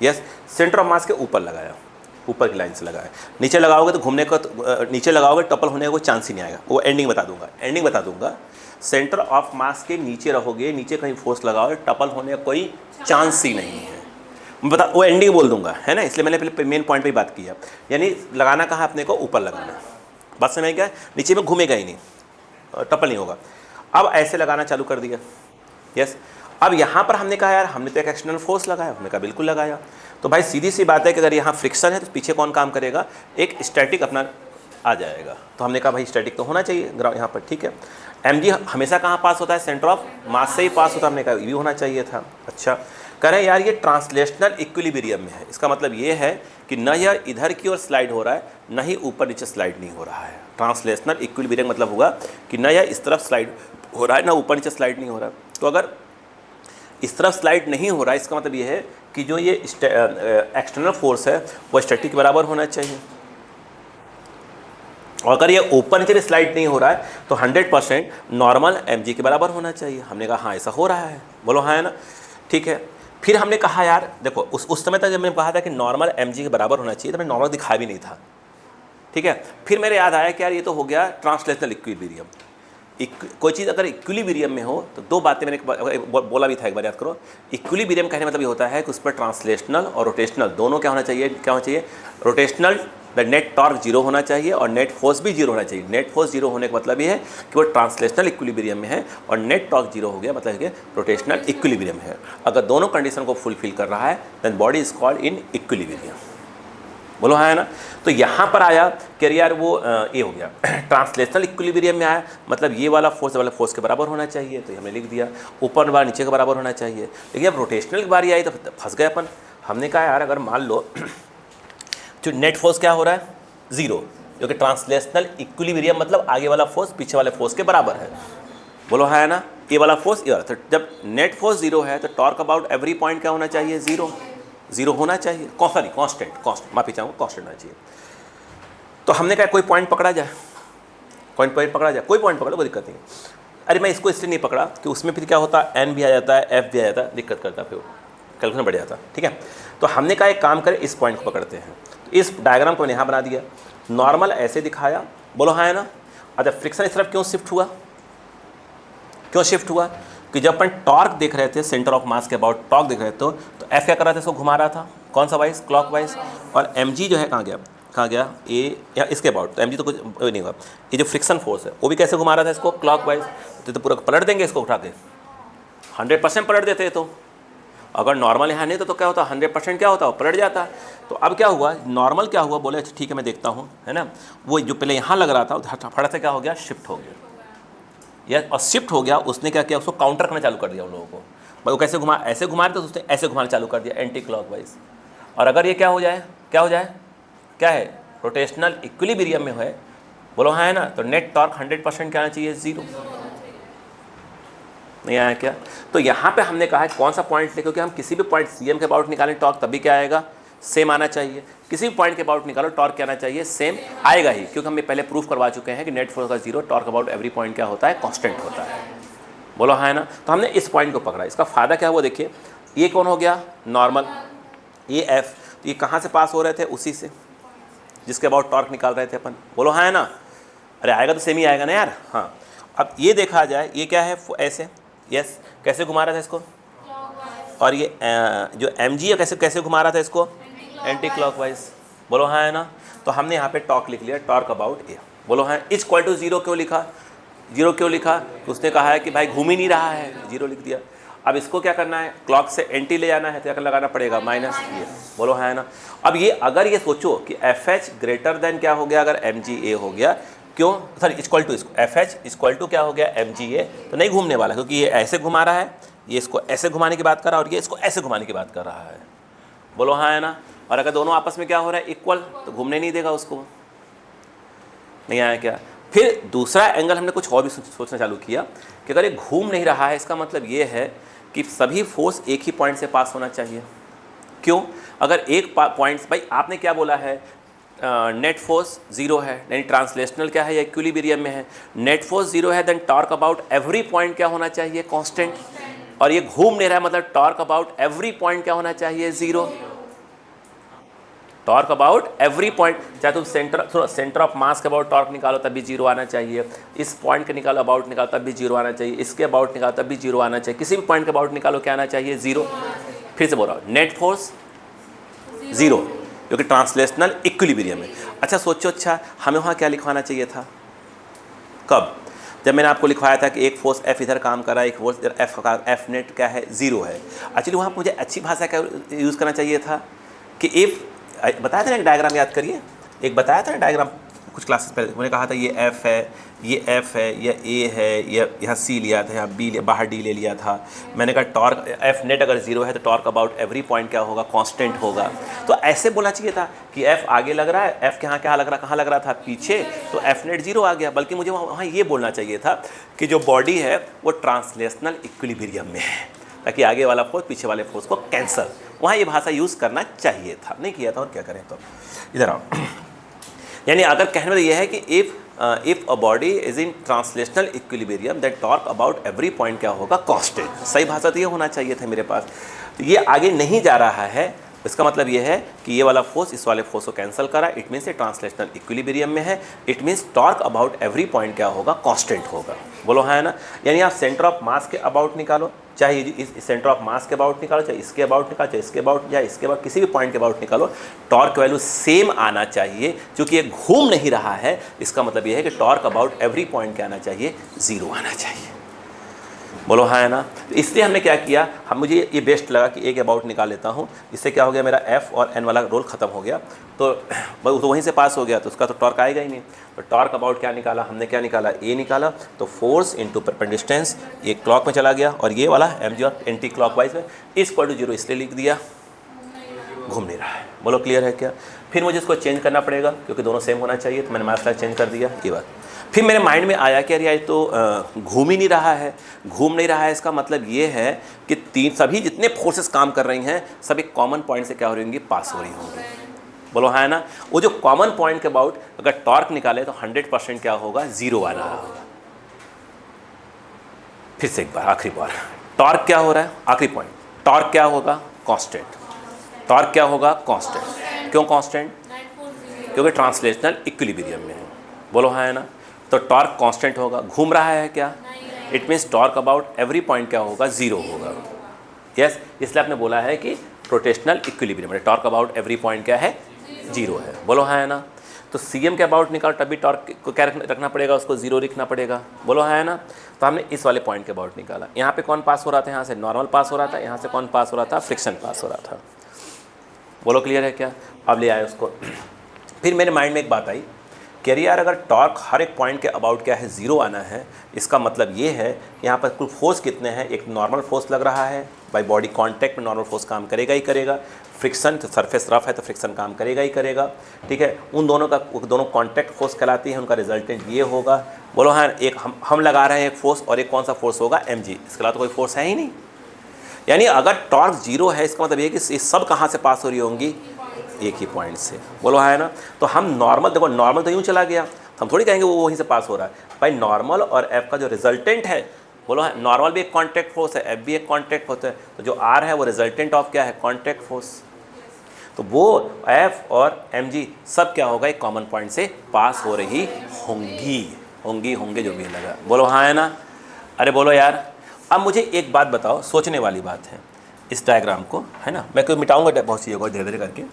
यस। सेंटर ऑफ मास के ऊपर लगाया, ऊपर की लाइन से लगाया, नीचे लगाओगे तो घूमने का, नीचे लगाओगे टपल होने का कोई चांस ही नहीं आएगा, वो एंडिंग बता दूंगा। सेंटर ऑफ मास के नीचे रहोगे, नीचे कहीं फोर्स लगाओगे, टपल होने का कोई चांस ही नहीं है, बता, वो एंडिंग बोल दूंगा, है ना, इसलिए मैंने पहले मेन पॉइंट पे बात की है, यानी लगाना कहाँ अपने को, ऊपर लगाना, बात समझ में क्या, नीचे में घूमेगा ही नहीं, टपल नहीं होगा। अब ऐसे लगाना चालू कर दिया, यस। अब यहाँ पर हमने कहा यार हमने तो एक एक्सटर्नल फोर्स लगाया, हमने कहा बिल्कुल लगाया, तो भाई सीधी सी बात है कि अगर यहाँ फ्रिक्शन है तो पीछे कौन काम करेगा, एक स्टैटिक अपना आ जाएगा, तो हमने कहा भाई स्टैटिक तो होना चाहिए ग्राउंड यहाँ पर, ठीक है। एम जी हमेशा कहाँ पास होता है, सेंटर ऑफ मास से ही पास होता है, हमने कहा ये भी होना चाहिए था। अच्छा, कह रहे हैं यार ये ट्रांसलेशनल इक्विलिब्रियम में है, इसका मतलब ये है कि न यह इधर की ओर स्लाइड हो रहा है, न ही ऊपर नीचे स्लाइड नहीं हो रहा है। ट्रांसलेशनल इक्विलिब्रियम मतलब होगा कि न यह इस तरफ स्लाइड हो रहा है, ना ऊपर नीचे स्लाइड नहीं हो रहा है। तो अगर इस तरफ स्लाइड नहीं हो रहा है, इसका मतलब ये है कि जो ये एक्सटर्नल फोर्स है वो स्टैटिक के बराबर होना चाहिए, और अगर ये ऊपर नीचे स्लाइड नहीं हो रहा है तो 100% नॉर्मल एम जी के बराबर होना चाहिए। हमने कहा हाँ ऐसा हो रहा है, बोलो हाँ है ना, ठीक है। फिर हमने कहा यार देखो उस समय तक जब मैंने कहा था कि नॉर्मल एम जी के बराबर होना चाहिए, तो मैंने नॉर्मल दिखाया भी नहीं था, ठीक है। फिर मेरे याद आया कि यार ये तो हो गया ट्रांसलेशनल इक्विलिब्रियम। कोई चीज़ अगर इक्विलिब्रियम में हो तो दो बातें मैंने बोला भी था, एक बार याद करो। इक्विलिब्रियम कहने मतलब ये होता है कि उस पर ट्रांसलेशनल और रोटेशनल दोनों क्या होना चाहिए, क्या होना चाहिए, रोटेशनल नेट टॉर्क जीरो होना चाहिए और नेट फोर्स भी जीरो होना चाहिए। नेट फोर्स जीरो होने का मतलब ये है कि वो ट्रांसलेशनल इक्विलिब्रियम में है, और नेट टॉर्क जीरो हो गया मतलब कि रोटेशनल इक्विलिब्रियम है। अगर दोनों कंडीशन को फुलफिल कर रहा है then body is called in equilibrium, बोलो हाँ है ना। तो यहाँ पर आया कि यार वो ये हो गया ट्रांसलेशनल इक्विलिब्रियम में आया, मतलब ये वाला फोर्स के बराबर होना चाहिए, तो हमने लिख दिया। ऊपर वाला नीचे के बराबर होना चाहिए, लेकिन अब रोटेशनल की बारी आई तो फंस गए अपन। हमने कहा यार अगर मान लो जो नेट फोर्स क्या हो रहा है, जीरो, जो कि ट्रांसलेशनल इक्विलिब्रियम मतलब आगे वाला फोर्स पीछे वाले फोर्स के बराबर है, बोलो हाँ है ना। ये वाला फोर्स ये वाला, तो जब नेट फोर्स जीरो है तो टॉर्क अबाउट एवरी पॉइंट क्या होना चाहिए, जीरो होना चाहिए, कांस्टेंट माफी चाहूँगा, कांस्टेंट होना चाहिए। तो हमने कहा कोई पॉइंट पकड़ा जाए, कोई पॉइंट पकड़ लो, कोई दिक्कत नहीं। अरे मैं इसको इसलिए नहीं पकड़ा कि उसमें फिर क्या होता है, एन भी आ जाता है, एफ भी आ जाता है, दिक्कत करता है, फिर कैलकुलेशन बढ़ जाता, ठीक है। तो हमने कहा एक काम करें, इस पॉइंट को पकड़ते हैं। इस डायग्राम को मैंने यहाँ बना दिया, नॉर्मल ऐसे दिखाया, बोलो हाँ है ना। अच्छा, फ्रिक्शन इस तरफ क्यों शिफ्ट हुआ, कि जब अपन टॉर्क देख रहे थे, सेंटर ऑफ मास के अबाउट टॉर्क देख रहे थे, तो एफ क्या कर रहा था, इसको घुमा रहा था, कौन सा वाइज, क्लॉक वाइज, और एम जी जो है कहाँ गया ए या इसके अबाउट, तो एम जी तो कुछ नहीं हुआ। ये जो फ्रिक्शन फोर्स है वो भी कैसे घुमा रहा था इसको, क्लॉक वाइज। तो पूरा पलट देंगे इसको उठा के, 100% पलट देते तो। अगर नॉर्मल यहाँ नहीं तो क्या होता, 100% क्या होता, पलट जाता। तो अब क्या हुआ, नॉर्मल क्या हुआ, बोले अच्छा ठीक है मैं देखता हूँ, है ना। वो जो पहले यहाँ लग रहा था फटाफट से क्या हो गया, शिफ्ट हो गया, या और शिफ्ट हो गया। उसने क्या किया, उसको काउंटर करना चालू कर दिया उन लोगों को। भाई वो कैसे घुमा, ऐसे घुमा रहे तो उसने ऐसे घुमाना चालू कर दिया, एंटी क्लॉकवाइज। और अगर ये क्या हो जाए, क्या है, रोटेशनल इक्विलिब्रियम में है, बोलो हाँ है ना, तो नेट टॉर्क 100% क्या आना चाहिए, जीरो। नहीं आया क्या। तो यहाँ पे हमने कहा है कौन सा पॉइंट ले, क्योंकि हम किसी भी पॉइंट सीएम के अबाउट निकालें टॉर्क तभी क्या आएगा, सेम आना चाहिए। किसी भी पॉइंट के अबाउट निकालो टॉर्क क्या आना चाहिए, सेम आएगा ही, क्योंकि हम पहले प्रूफ करवा चुके हैं कि नेट फोर्स का zero, torque about every point क्या होता है, कांस्टेंट होता है, बोलो हाँ है ना। तो हमने इस पॉइंट को पकड़ा, इसका फायदा क्या हुआ देखिए, ये कौन हो गया, नॉर्मल, ये एफ, तो ये कहाँ से पास हो रहे थे, उसी से जिसके अबाउट टॉर्क निकाल रहे थे अपन। बोलो हाँ है ना, अरे आएगा तो सेम ही आएगा ना यार। हाँ, अब ये देखा जाए ये क्या है, ऐसे, यस, कैसे घुमा रहा था इसको, और ये जो एम जी है कैसे कैसे घुमा रहा था इसको, एंटी क्लॉकवाइज। बोलो हाँ है ना। तो हमने यहाँ पे टॉर्क लिख लिया, टॉर्क अबाउट ए। बोलो हाँ, इज इक्वल टू जीरो क्यों लिखा, जीरो क्यों लिखा, तो उसने कहा है कि भाई घूम ही नहीं रहा है, जीरो लिख दिया। अब इसको क्या करना है, क्लॉक से एंटी ले जाना है, तो क्या लगाना पड़ेगा, माइनस ये। बोलो हाँ है ना। अब ये अगर ये सोचो कि एफ एच ग्रेटर देन क्या हो गया, अगर एम जी ए हो गया, क्यों, सॉरी इक्वल टू, इसको एफ एच इक्वल टू क्या हो गया, एम जी ए, तो नहीं घूमने वाला, क्योंकि ये ऐसे घुमा रहा है, ये इसको ऐसे घुमाने की बात कर रहा है और ये इसको ऐसे घुमाने की बात कर रहा है। बोलो हाँ है ना। और अगर दोनों आपस में क्या हो रहा है, इक्वल, तो घूमने नहीं देगा उसको। नहीं आया क्या। फिर दूसरा एंगल हमने कुछ और भी सोचना चालू किया कि अगर ये घूम नहीं रहा है, इसका मतलब ये है कि सभी फोर्स एक ही पॉइंट से पास होना चाहिए। क्यों, अगर एक पॉइंट, भाई आपने क्या बोला है, नेट फोर्स जीरो है, यानी ट्रांसलेशनल क्या है या इक्विलिब्रियम में है, नेट फोर्स जीरो है, then torque about every point क्या होना चाहिए, कांस्टेंट। और ये घूम नहीं रहा है, मतलब टॉर्क अबाउट एवरी पॉइंट क्या होना चाहिए, zero. Torque about every point, चाहे तुम सेंटर ऑफ मास के अबाउट टॉर्क निकालो तब भी जीरो आना चाहिए, इस पॉइंट के निकालो अबाउट निकालो तब भी जीरो आना चाहिए, इसके अबाउट निकालो तब भी जीरो आना चाहिए, किसी भी पॉइंट के अबाउट निकालो क्या आना चाहिए, जीरो। फिर से बोल रहा हूँ, नेट फोर्स जीरो, क्योंकि ट्रांसलेशनल इक्विलिब्रियम है। अच्छा सोचो, अच्छा हमें वहाँ क्या लिखवाना चाहिए था, कब, जब मैंने आपको लिखवाया था कि एक फोर्स एफ इधर काम कर रहा है, एक फोर्स इधर एफ का, एफ नेट क्या है, जीरो है। एक्चुअली वहाँ मुझे अच्छी भाषा क्या यूज़ करना चाहिए था कि इफ़, बताया था ना, एक डायग्राम याद करिए, एक बताया था ना डायग्राम कुछ क्लासेस पहले, मैंने कहा था ये एफ है, ये एफ है, ये ए है, ये यहाँ सी लिया था, यहाँ बी, बाहर डी ले लिया था। मैंने कहा टॉर्क एफ नेट अगर जीरो है तो टॉर्क अबाउट एवरी पॉइंट क्या होगा, कांस्टेंट होगा। तो ऐसे बोलना चाहिए था कि एफ आगे लग रहा है, एफ के यहाँ क्या लग रहा, कहाँ लग रहा था, पीछे, तो एफ नेट जीरो आ गया। बल्कि मुझे वहाँ ये बोलना चाहिए था कि जो बॉडी है वो ट्रांसलेशनल इक्विलिब्रियम में है, ताकि आगे वाला फोर्स पीछे वाले फोर्स को कैंसल, वहाँ ये भाषा यूज़ करना चाहिए था, नहीं किया था, और क्या करें। तो इधर आओ, यानी अगर कहने में यह है कि if a body is in translational equilibrium that torque about every point क्या होगा, कांस्टेंट। सही भाषा तो ये होना चाहिए था मेरे पास। तो ये आगे नहीं जा रहा है, इसका मतलब ये है कि ये वाला फोर्स इस वाले फोर्स को कैंसिल करा, इट मीन्स ये ट्रांसलेशनल इक्विलिब्रियम में है, it means torque about every point क्या होगा, कांस्टेंट होगा। बोलो हाँ है ना। यानी आप सेंटर ऑफ मास के अबाउट निकालो, चाहे इस सेंटर ऑफ मास के अबाउट निकालो, चाहे इसके अबाउट निकालो, चाहे इसके अबाउट, या इसके अबाउट, किसी भी पॉइंट के अबाउट निकालो, टॉर्क वैल्यू सेम आना चाहिए। क्योंकि ये घूम नहीं रहा है, इसका मतलब ये है कि टॉर्क अबाउट एवरी पॉइंट क्या आना चाहिए, जीरो आना चाहिए। बोलो हाँ है ना। तो इसलिए हमने क्या किया, हम, मुझे ये बेस्ट लगा कि एक अबाउट निकाल लेता हूँ, इससे क्या हो गया, मेरा एफ और एन वाला रोल ख़त्म हो गया, तो वहीं से पास हो गया, तो उसका तो टॉर्क आएगा ही नहीं। तो टॉर्क अबाउट क्या निकाला हमने, क्या निकाला, ए निकाला, तो फोर्स इंटू परपेंडिकुलर डिस्टेंस, ये क्लॉक में चला गया, और ये वाला एम जी और एंटी क्लॉकवाइज में इक्वल टू जीरो, इसलिए लिख दिया, घूम नहीं रहा है। बोलो क्लियर है क्या। फिर मुझे इसको चेंज करना पड़ेगा क्योंकि दोनों सेम होना चाहिए, तो मैंने मास चेंज कर दिया, ये बात। फिर मेरे माइंड में आया कि यार ये तो घूम ही नहीं रहा है, घूम नहीं रहा है, इसका मतलब ये है कि सभी जितने फोर्सेस काम कर रही हैं सब एक कॉमन पॉइंट से क्या हो रही होंगी, पास हो रही होंगी। बोलो हाँ है ना। वो जो कॉमन पॉइंट के अबाउट अगर टॉर्क निकाले तो 100% क्या होगा, जीरो आ रहा होगा। फिर से एक बार, आखिरी बार, टॉर्क क्या हो रहा है, आखिरी पॉइंट, टॉर्क क्या होगा, कांस्टेंट। टॉर्क क्या होगा, कांस्टेंट। क्यों कांस्टेंट, क्योंकि ट्रांसलेशनल इक्विलिब्रियम में है। बोलो हाँ है ना। तो टॉर्क कांस्टेंट होगा, घूम रहा है क्या, it means torque about every point क्या होगा, जीरो होगा। यस, इसलिए आपने बोला है कि रोटेशनल इक्विलिब्रियम में टॉर्क अबाउट एवरी पॉइंट क्या है, जीरो है। बोलो हाँ है ना। तो सीएम के अबाउट निकालो तभी टॉर्क को क्या रखना पड़ेगा, उसको जीरो लिखना पड़ेगा। बोलो हाँ है ना। तो हमने इस वाले पॉइंट के अबाउट निकाला, यहाँ पे कौन पास हो रहा था, यहाँ से नॉर्मल पास हो रहा था, यहाँ से कौन पास हो रहा था, फ्रिक्शन पास हो रहा था। बोलो क्लियर है क्या। अब ले आए उसको। फिर मेरे माइंड में एक बात आई कि यार अगर टॉर्क हर एक पॉइंट के अबाउट क्या है, जीरो आना है, इसका मतलब ये है कि यहाँ पर कुल फोर्स कितने हैं, एक नॉर्मल फोर्स लग रहा है, बाई बॉडी कांटेक्ट में नॉर्मल फोर्स काम करेगा ही करेगा, फ्रिक्शन तो सरफेस रफ है तो फ्रिक्शन काम करेगा ही करेगा, ठीक है। उन दोनों का, दोनों कांटेक्ट फोर्स कहलाती है, उनका रिजल्टेंट ये होगा। बोलो हाँ, एक हम लगा रहे हैं एक फोर्स, और एक कौन सा फोर्स होगा, एम जी, इसके अलावा तो कोई फोर्स है ही नहीं। यानी अगर टॉर्क जीरो है, इसका मतलब ये कि ये सब कहाँ से पास हो रही होंगी, एक ही पॉइंट से। बोलो है ना। तो हम नॉर्मल, देखो नॉर्मल तो यूँ चला गया, हम थोड़ी कहेंगे वो वहीं से पास हो रहा है भाई। नॉर्मल और एफ का जो रिजल्टेंट है, बोलो है, नॉर्मल भी एक कांटेक्ट फोर्स है, एफ भी एक कांटेक्ट फोर्स है, तो जो आर है वो रिजल्टेंट ऑफ क्या है, कांटेक्ट फोर्स। तो वो एफ और एम जी सब क्या होगा, एक कॉमन पॉइंट से पास हो रही होंगे जो भी लगा। बोलो हाँ है ना? अरे बोलो यार। अब मुझे एक बात बताओ, सोचने वाली बात है इस डायग्राम को, है ना? मैं कोई मिटाऊंगा बहुत चीज़ों को धीरे धीरे करके।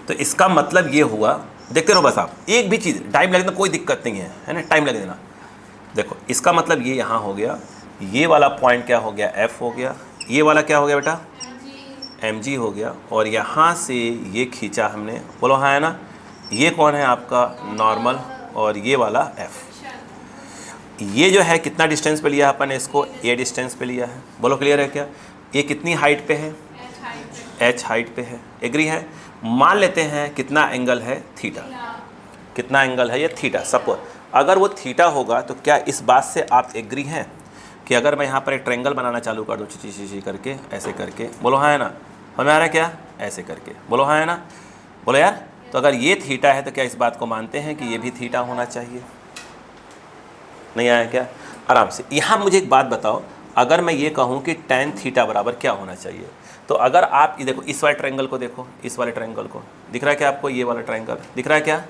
तो इसका मतलब ये हुआ, देखते रहो बस आप, एक भी चीज़ टाइम लगना कोई दिक्कत नहीं है ना, टाइम लगे देना। देखो इसका मतलब ये यहाँ हो गया, ये वाला पॉइंट क्या हो गया, एफ हो गया, ये वाला क्या हो गया बेटा, एम जी हो गया, और यहाँ से ये खींचा हमने, बोलो हाँ है ना? ये कौन है आपका नॉर्मल, और ये वाला एफ। ये जो है कितना डिस्टेंस पे लिया अपन ने इसको, ए डिस्टेंस पे लिया है। बोलो क्लियर है क्या? ये कितनी हाइट पे है, एच हाइट पे है, एग्री है? मान लेते हैं कितना एंगल है, थीटा। कितना एंगल है ये, थीटा। सपोज अगर वो थीटा होगा तो क्या इस बात से आप एग्री हैं कि अगर मैं यहाँ पर एक ट्रायंगल बनाना चालू कर दूँ ची करके, ऐसे करके, बोलो हाँ है ना? हमें आ रहा है क्या, ऐसे करके, बोलो हाँ है ना? बोलो यार। तो अगर ये थीटा है तो क्या इस बात को मानते हैं कि ये भी थीटा होना चाहिए? नहीं आया क्या? आराम से। यहाँ मुझे एक बात बताओ, अगर मैं ये कहूँ कि tan थीटा बराबर क्या होना चाहिए, तो अगर आप ये देखो इस वाले ट्रायंगल को देखो, इस वाले ट्रायंगल को, दिख रहा है क्या आपको? ये वाला ट्रायंगल दिख रहा है क्या?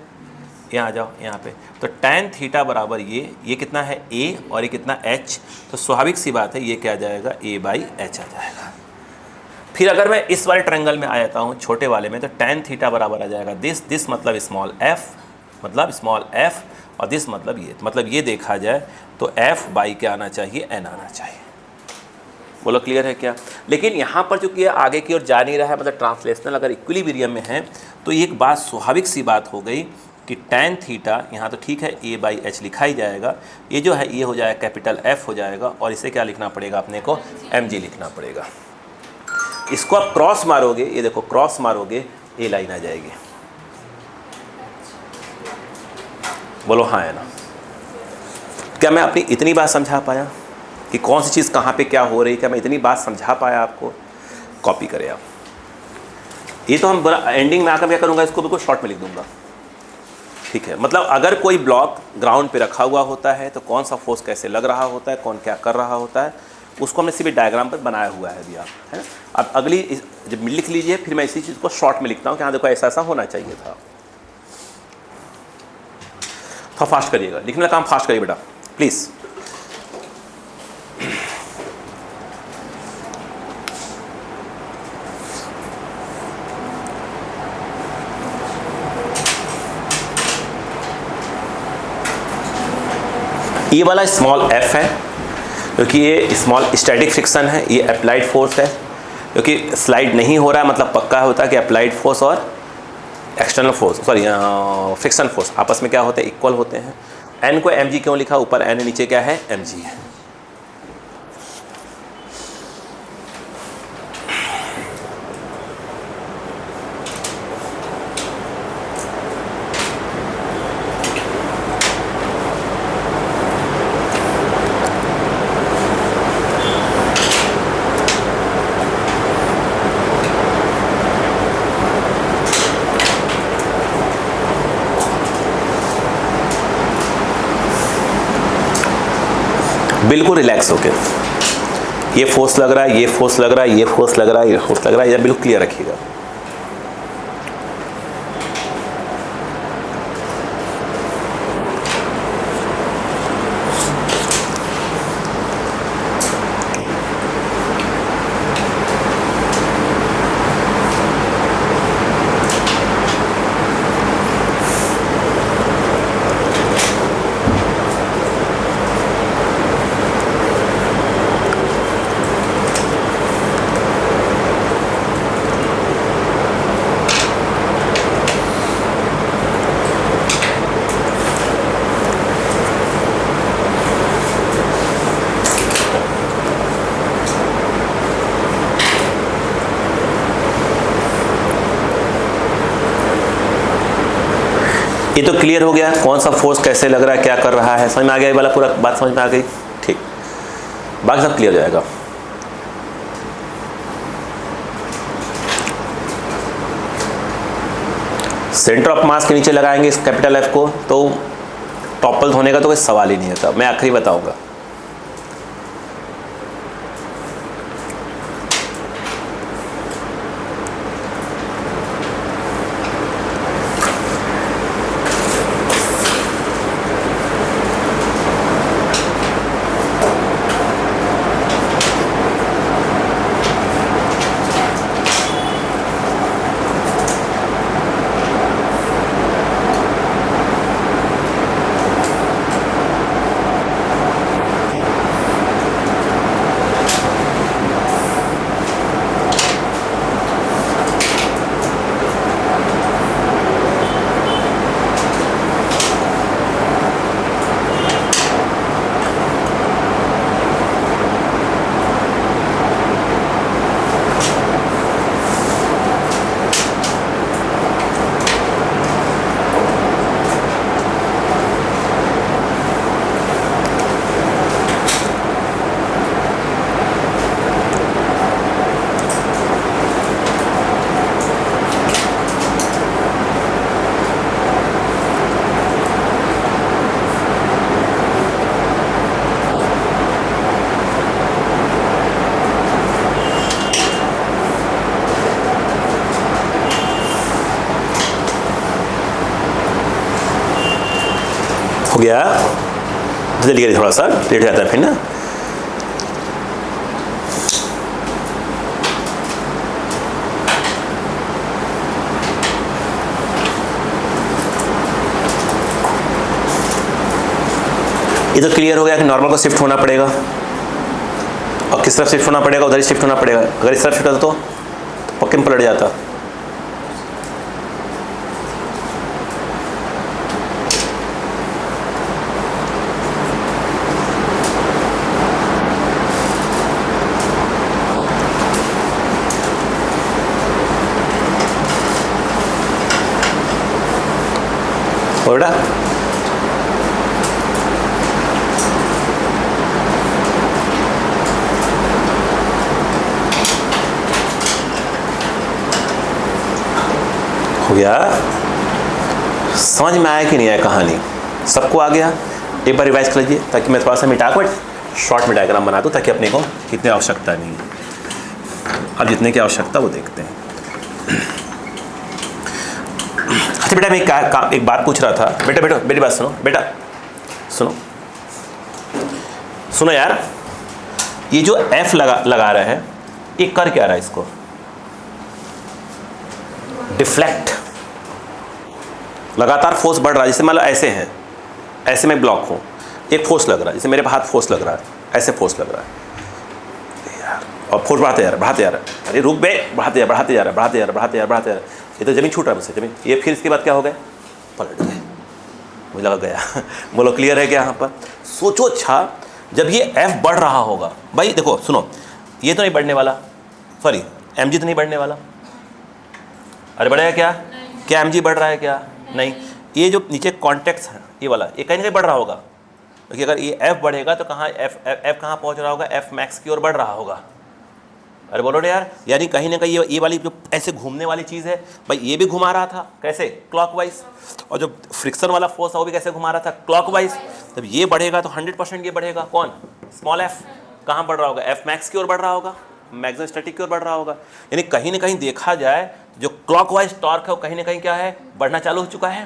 यहाँ आ जाओ यहाँ पे। तो tan थीटा बराबर ये कितना है, a, और ये कितना h। तो स्वाभाविक सी बात है ये क्या आ जाएगा, a/h आ जाएगा। फिर अगर मैं इस वाले ट्रायंगल में आ जाता हूँ, छोटे वाले में, तो tan थीटा बराबर आ जाएगा दिस मतलब स्मॉल f, मतलब स्मॉल f, और दिस मतलब ये देखा जाए तो f/, क्या आना चाहिए, n आना चाहिए। बोलो क्लियर है क्या? लेकिन यहाँ पर चूंकि आगे की ओर जा नहीं रहा है, मतलब ट्रांसलेशनल अगर इक्विलिब्रियम में है, तो एक बात स्वाभाविक सी बात हो गई कि tan थीटा यहाँ तो ठीक है a/h लिखा ही जाएगा, ये जो है ये हो जाएगा कैपिटल F हो जाएगा, और इसे क्या लिखना पड़ेगा अपने को, mg लिखना पड़ेगा। इसको आप क्रॉस मारोगे, ये देखो क्रॉस मारोगे, ए लाइन आ जाएगी। बोलो हाँ है ना? क्या मैं अपनी इतनी बात समझा पाया कि कौन सी चीज़ कहाँ पे क्या हो रही? क्या मैं इतनी बात समझा पाया आपको? कॉपी करें आप। ये तो हम एंडिंग में आकर क्या करूँगा, इसको बिल्कुल शॉर्ट में लिख दूंगा, ठीक है? मतलब अगर कोई ब्लॉक ग्राउंड पे रखा हुआ होता है तो कौन सा फोर्स कैसे लग रहा होता है, कौन क्या कर रहा होता है, उसको हमने सिर्फ डायग्राम पर बनाया हुआ है दिया, है ना? अब अगली जब लिख लीजिए, फिर मैं इसी चीज़ को शॉर्ट में लिखता हूँ कि हाँ देखो ऐसा ऐसा होना चाहिए था। तो फास्ट करिएगा, लिखने का काम फास्ट करिए बेटा प्लीज़। ये वाला स्मॉल f है क्योंकि ये स्मॉल स्टैटिक फ्रिक्शन है, ये अप्लाइड फोर्स है क्योंकि स्लाइड नहीं हो रहा है, मतलब पक्का होता है कि अप्लाइड फोर्स और external force, sorry friction force आपस में क्या होते हैं, इक्वल होते हैं। n को mg क्यों लिखा, ऊपर n है नीचे क्या है, mg है। बिल्कुल रिलैक्स होके, ये फोर्स लग रहा है, ये फोर्स लग रहा है, ये फोर्स लग रहा है, ये फोर्स लग रहा है, ये बिल्कुल क्लियर रखिएगा। ये तो क्लियर हो गया कौन सा फोर्स कैसे लग रहा है, क्या कर रहा है, समझ में आ गया? ये वाला पूरा बात समझ में आ गई, ठीक। बाकी सब क्लियर हो जाएगा। सेंटर ऑफ मास के नीचे लगाएंगे इस कैपिटल एफ को तो टॉपल होने का तो कोई सवाल ही नहीं होता, मैं आखिरी बताऊंगा। हो गया, जल्दी करिए, थोड़ा सा लेट जाता है फिर ना। ये तो क्लियर हो गया कि नॉर्मल को शिफ्ट होना पड़ेगा, और किस तरफ शिफ्ट होना पड़ेगा, उधर ही शिफ्ट होना पड़ेगा। अगर इस तरफ शिफ्ट होता तो पक्के में पलट जाता। बेटा हो गया, समझ में आया कि नहीं आया कहानी? सबको आ गया? एक बार रिवाइज कर लीजिए ताकि मैं थोड़ा सा मिटा कर शॉर्ट में डायग्राम बना दूँ, ताकि अपने को कितनी आवश्यकता नहीं है। अब जितने की आवश्यकता वो देखते हैं। अच्छा बेटा, मैं एक बात पूछ रहा था। बेटा बेटा मेरी बात सुनो, बेटा सुनो सुनो यार, ये जो F लगा रहा है, ये कर क्या रहा है? इसको डिफ्लेक्ट, लगातार फोर्स बढ़ रहा है। जैसे मान लो ऐसे है, ऐसे में ब्लॉक हूँ, एक फोर्स लग रहा है, जैसे मेरे हाथ फोर्स लग रहा है, ऐसे फोर्स लग रहा है यार, और फोर्स बढ़ाते यार, अरे रुक बे, बढ़ाते यार, ये तो जमीन छूट रहा है मुझसे, जमीन। ये फिर इसके बाद क्या हो गया? पलट गए, मुझे लगा गया। बोलो क्लियर है क्या यहाँ पर? सोचो अच्छा, जब ये F बढ़ रहा होगा, भाई देखो सुनो, ये तो नहीं बढ़ने वाला, सॉरी mg तो नहीं बढ़ने वाला। अरे बढ़ेगा क्या? क्या mg बढ़ रहा है क्या? नहीं। ये जो नीचे कॉन्टेक्ट है ये वाला, ये कहीं ना कहीं बढ़ रहा होगा, क्योंकि अगर ये F बढ़ेगा तो कहाँ F कहाँ पहुँच रहा होगा? F मैक्स की ओर बढ़ रहा होगा। अरे बोलो यार, यानी कहीं ना कहीं ये वाली जो ऐसे घूमने वाली चीज़ है, भाई ये भी घुमा रहा था, कैसे? क्लॉकवाइज। और जो फ्रिक्शन वाला फोर्स है वो भी कैसे घुमा रहा था? क्लॉकवाइज। जब ये बढ़ेगा तो 100% ये बढ़ेगा। कौन? Small f। कहाँ बढ़ रहा होगा? F मैक्स की ओर बढ़ रहा होगा, मैक्सिमम स्टैटिक की ओर बढ़ रहा होगा। यानी कहीं ना कहीं देखा जाए जो क्लॉकवाइज टॉर्क है वो कहीं ना कहीं क्या है? बढ़ना चालू हो चुका है,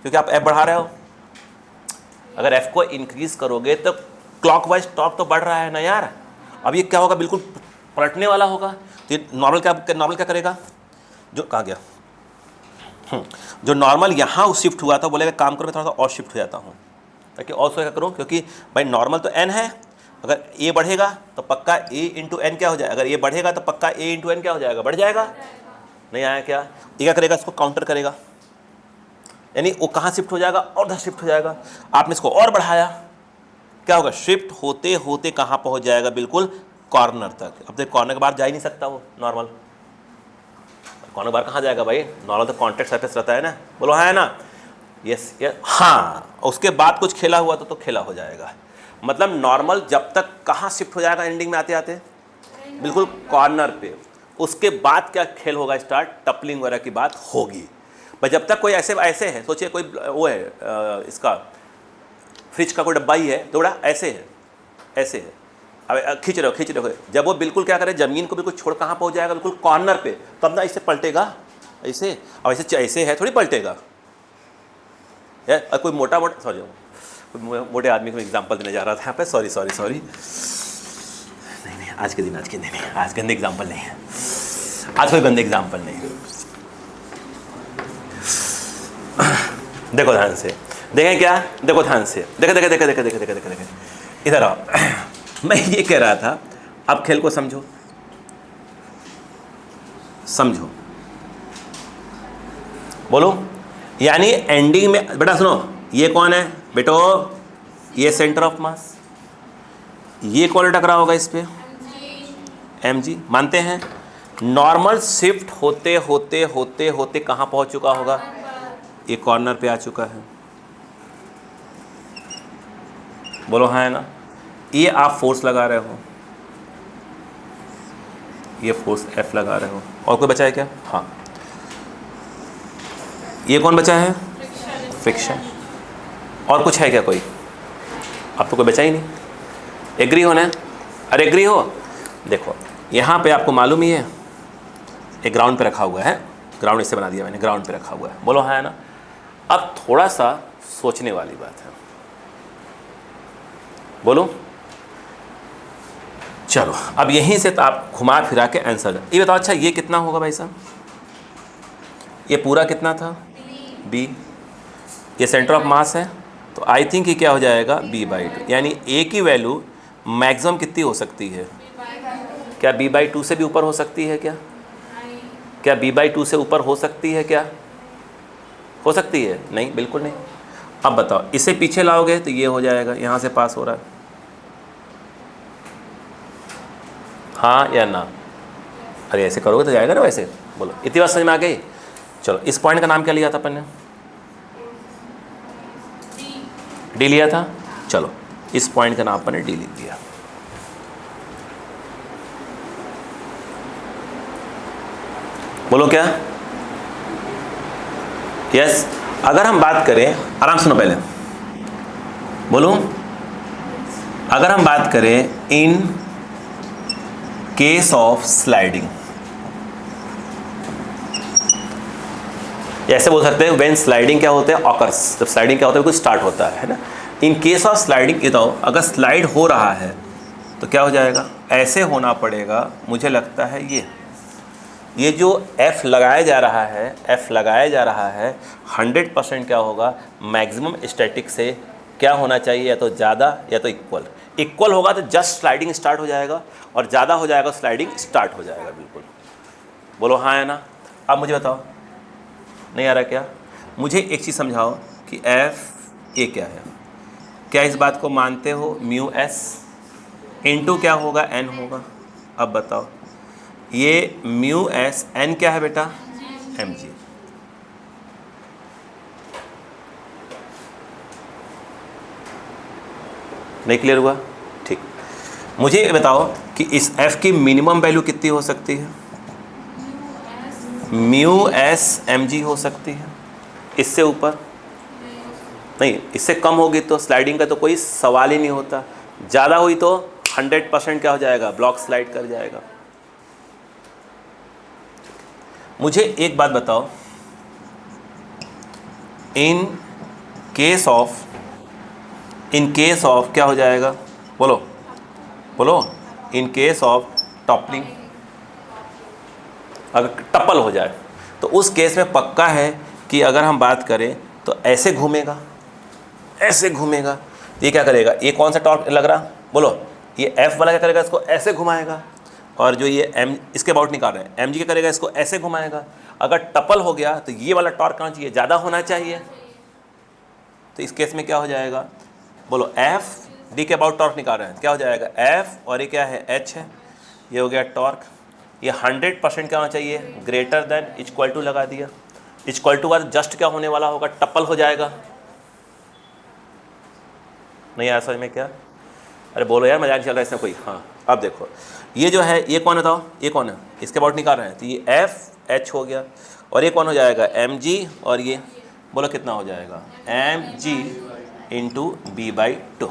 क्योंकि आप F बढ़ा रहे हो। अगर F को इंक्रीज करोगे तो क्लॉकवाइज टॉर्क तो बढ़ रहा है ना यार। अब ये क्या होगा? बिल्कुल पलटने वाला होगा। तो ये नॉर्मल क्या करेगा? जो कहाँ गया? जो नॉर्मल यहाँ शिफ्ट हुआ था, बोलेगा काम करो मैं थोड़ा सा और शिफ्ट हो जाता हूँ, ताकि और क्या करूँ, क्योंकि भाई नॉर्मल तो n है, अगर a बढ़ेगा तो पक्का a इंटू एन क्या हो जाएगा? अगर ये बढ़ेगा तो पक्का a इंटू एन क्या हो जाएगा? बढ़ जाएगा। नहीं आया क्या? ये क्या करेगा? इसको काउंटर करेगा, यानी वो कहाँ शिफ्ट हो जाएगा? और उधर शिफ्ट हो जाएगा। आपने इसको और बढ़ाया, क्या होगा? शिफ्ट होते होते कहाँ पहुँच जाएगा? बिल्कुल कॉर्नर तक। अब देख कॉर्नर के बाहर जा ही नहीं सकता वो नॉर्मल। कॉर्नर बाहर कहाँ जाएगा भाई? नॉर्मल तो कॉन्टैक्ट सरफेस रहता है ना। बोलो हाँ है ना? यस यस हाँ। उसके बाद कुछ खेला हुआ तो खेला हो जाएगा। मतलब नॉर्मल जब तक कहाँ शिफ्ट हो जाएगा एंडिंग में आते आते? बिल्कुल कॉर्नर पे। उसके बाद क्या खेल होगा? स्टार्ट टपलिंग वगैरह की बात होगी। भाई जब तक कोई ऐसे है, सोचिए कोई वो है इसका फ्रिज का कोई डब्बा ही है, तो बड़ा ऐसे है, अब खींच रहे हो। जब वो बिल्कुल क्या करे? ज़मीन को बिल्कुल छोड़ कहाँ पहुँच जाएगा? बिल्कुल कॉर्नर पे, तब ना ऐसे पलटेगा ऐसे। अब ऐसे है थोड़ी पलटेगा है। और कोई मोटा सॉरी मोटे आदमी को एग्जांपल देने जा रहा था यहाँ पे, सॉरी नहीं आज के दिन आज गंदे एग्जांपल नहीं है, आज कोई गंदे एग्जांपल नहीं है। देखो ध्यान से, देखें क्या? देखो ध्यान से, देखे इधर आओ। मैं ये कह रहा था, अब खेल को समझो। बोलो, यानी एंडिंग में बेटा सुनो, ये कौन है बेटो? ये सेंटर ऑफ मास। ये कौन टकरा होगा इस पे? mg। मानते हैं नॉर्मल शिफ्ट होते होते कहाँ पहुँच चुका होगा? ये कॉर्नर पे आ चुका है। बोलो हाँ है ना? ये आप फोर्स लगा रहे हो, ये फोर्स F लगा रहे हो। और कोई बचा है क्या? हाँ, ये कौन बचा है? फ्रिक्शन। और कुछ है क्या कोई? अब तो कोई बचा ही नहीं। एग्री होना है? अरे एग्री हो। देखो यहाँ पे आपको मालूम ही है, एक ग्राउंड पे रखा हुआ है, ग्राउंड इससे बना दिया मैंने, ग्राउंड पे रखा हुआ है। बोलो हाँ है ना? अब थोड़ा सा सोचने वाली बात है। बोलो। चलो अब यहीं से तो आप घुमा फिरा के आंसर ये बताओ। अच्छा ये कितना होगा भाई साहब? ये पूरा कितना था? b। ये सेंटर ऑफ मास है, तो आई थिंक ये क्या हो जाएगा b/2, यानी a की वैल्यू मैक्सिमम कितनी हो सकती है? क्या b/2 से भी ऊपर हो सकती है क्या? क्या b/2 से ऊपर हो सकती है क्या? हो सकती है? नहीं, बिल्कुल नहीं। अब बताओ, इसे पीछे लाओगे तो ये हो जाएगा, यहाँ से पास हो रहा है, हाँ या ना? अरे ऐसे करोगे तो जाएगा ना वैसे। बोलो, इतनी बात समझ में आ गई? चलो इस पॉइंट का नाम क्या लिया था अपन ने? डी लिया था। चलो इस पॉइंट का नाम अपन ने डी लिख दिया। बोलो क्या? यस। अगर हम बात करें, आराम सुनो पहले, बोलो, अगर हम बात करें इन केस ऑफ स्लाइडिंग, ऐसे बोल सकते हैं व्हेन स्लाइडिंग क्या होता है? ऑकर्स। जब स्लाइडिंग क्या होता है? कुछ स्टार्ट होता है ना। इन केस ऑफ स्लाइडिंग, ये तो अगर स्लाइड हो रहा है तो क्या हो जाएगा? ऐसे होना पड़ेगा, मुझे लगता है ये जो F लगाया जा रहा है, F लगाया जा रहा है 100% क्या होगा? मैक्सिमम स्टैटिक से क्या होना चाहिए? या तो ज़्यादा या तो इक्वल। इक्वल होगा तो जस्ट स्लाइडिंग स्टार्ट हो जाएगा, और ज़्यादा हो जाएगा स्लाइडिंग स्टार्ट हो जाएगा। बिल्कुल। बोलो हाँ या ना? अब मुझे बताओ, नहीं आ रहा क्या? मुझे एक चीज़ समझाओ कि F ये क्या है? क्या इस बात को मानते हो? म्यू एस इंटू क्या होगा? n होगा। अब बताओ, ये म्यू एस, n क्या है बेटा? mg। नहीं क्लियर हुआ? ठीक। मुझे ये बताओ कि इस f की मिनिमम वैल्यू कितनी हो सकती है? म्यू एस mg हो सकती है। इससे ऊपर नहीं, इससे कम होगी तो स्लाइडिंग का तो कोई सवाल ही नहीं होता। ज़्यादा हुई तो 100% क्या हो जाएगा? ब्लॉक स्लाइड कर जाएगा। मुझे एक बात बताओ, इन केस ऑफ क्या हो जाएगा? बोलो बोलो। इन केस ऑफ टॉपलिंग, अगर टपल हो जाए तो उस केस में पक्का है कि अगर हम बात करें तो ऐसे घूमेगा, ऐसे घूमेगा। ये क्या करेगा? ये कौन सा टॉर्क लग रहा? बोलो। ये F वाला क्या करेगा? इसको ऐसे घुमाएगा। और जो ये M इसके अबाउट निकाल रहे हैं, mg क्या करेगा? इसको ऐसे घुमाएगा। अगर टपल हो गया तो ये वाला टॉर्क कहाँ चाहिए? ज़्यादा होना चाहिए। तो इस केस में क्या हो जाएगा? बोलो। F D के अबाउट टॉर्क निकाल रहे हैं, क्या हो जाएगा? F और ये क्या है? H है। ये हो गया टॉर्क। ये 100% क्या होना चाहिए? ग्रेटर देन इक्वल टू लगा दिया। इक्वल टू का जस्ट क्या होने वाला होगा? टपल हो जाएगा। नहीं आया समझ में क्या? अरे बोलो यार, मजाक चल रहा है इसमें कोई? हाँ अब देखो, ये जो है ये कौन है? बताओ ये कौन है? इसके अबाउट निकाल रहे हैं, तो ये F H हो गया। और ये कौन हो जाएगा? mg। और ये बोलो कितना हो जाएगा? mg into b/2।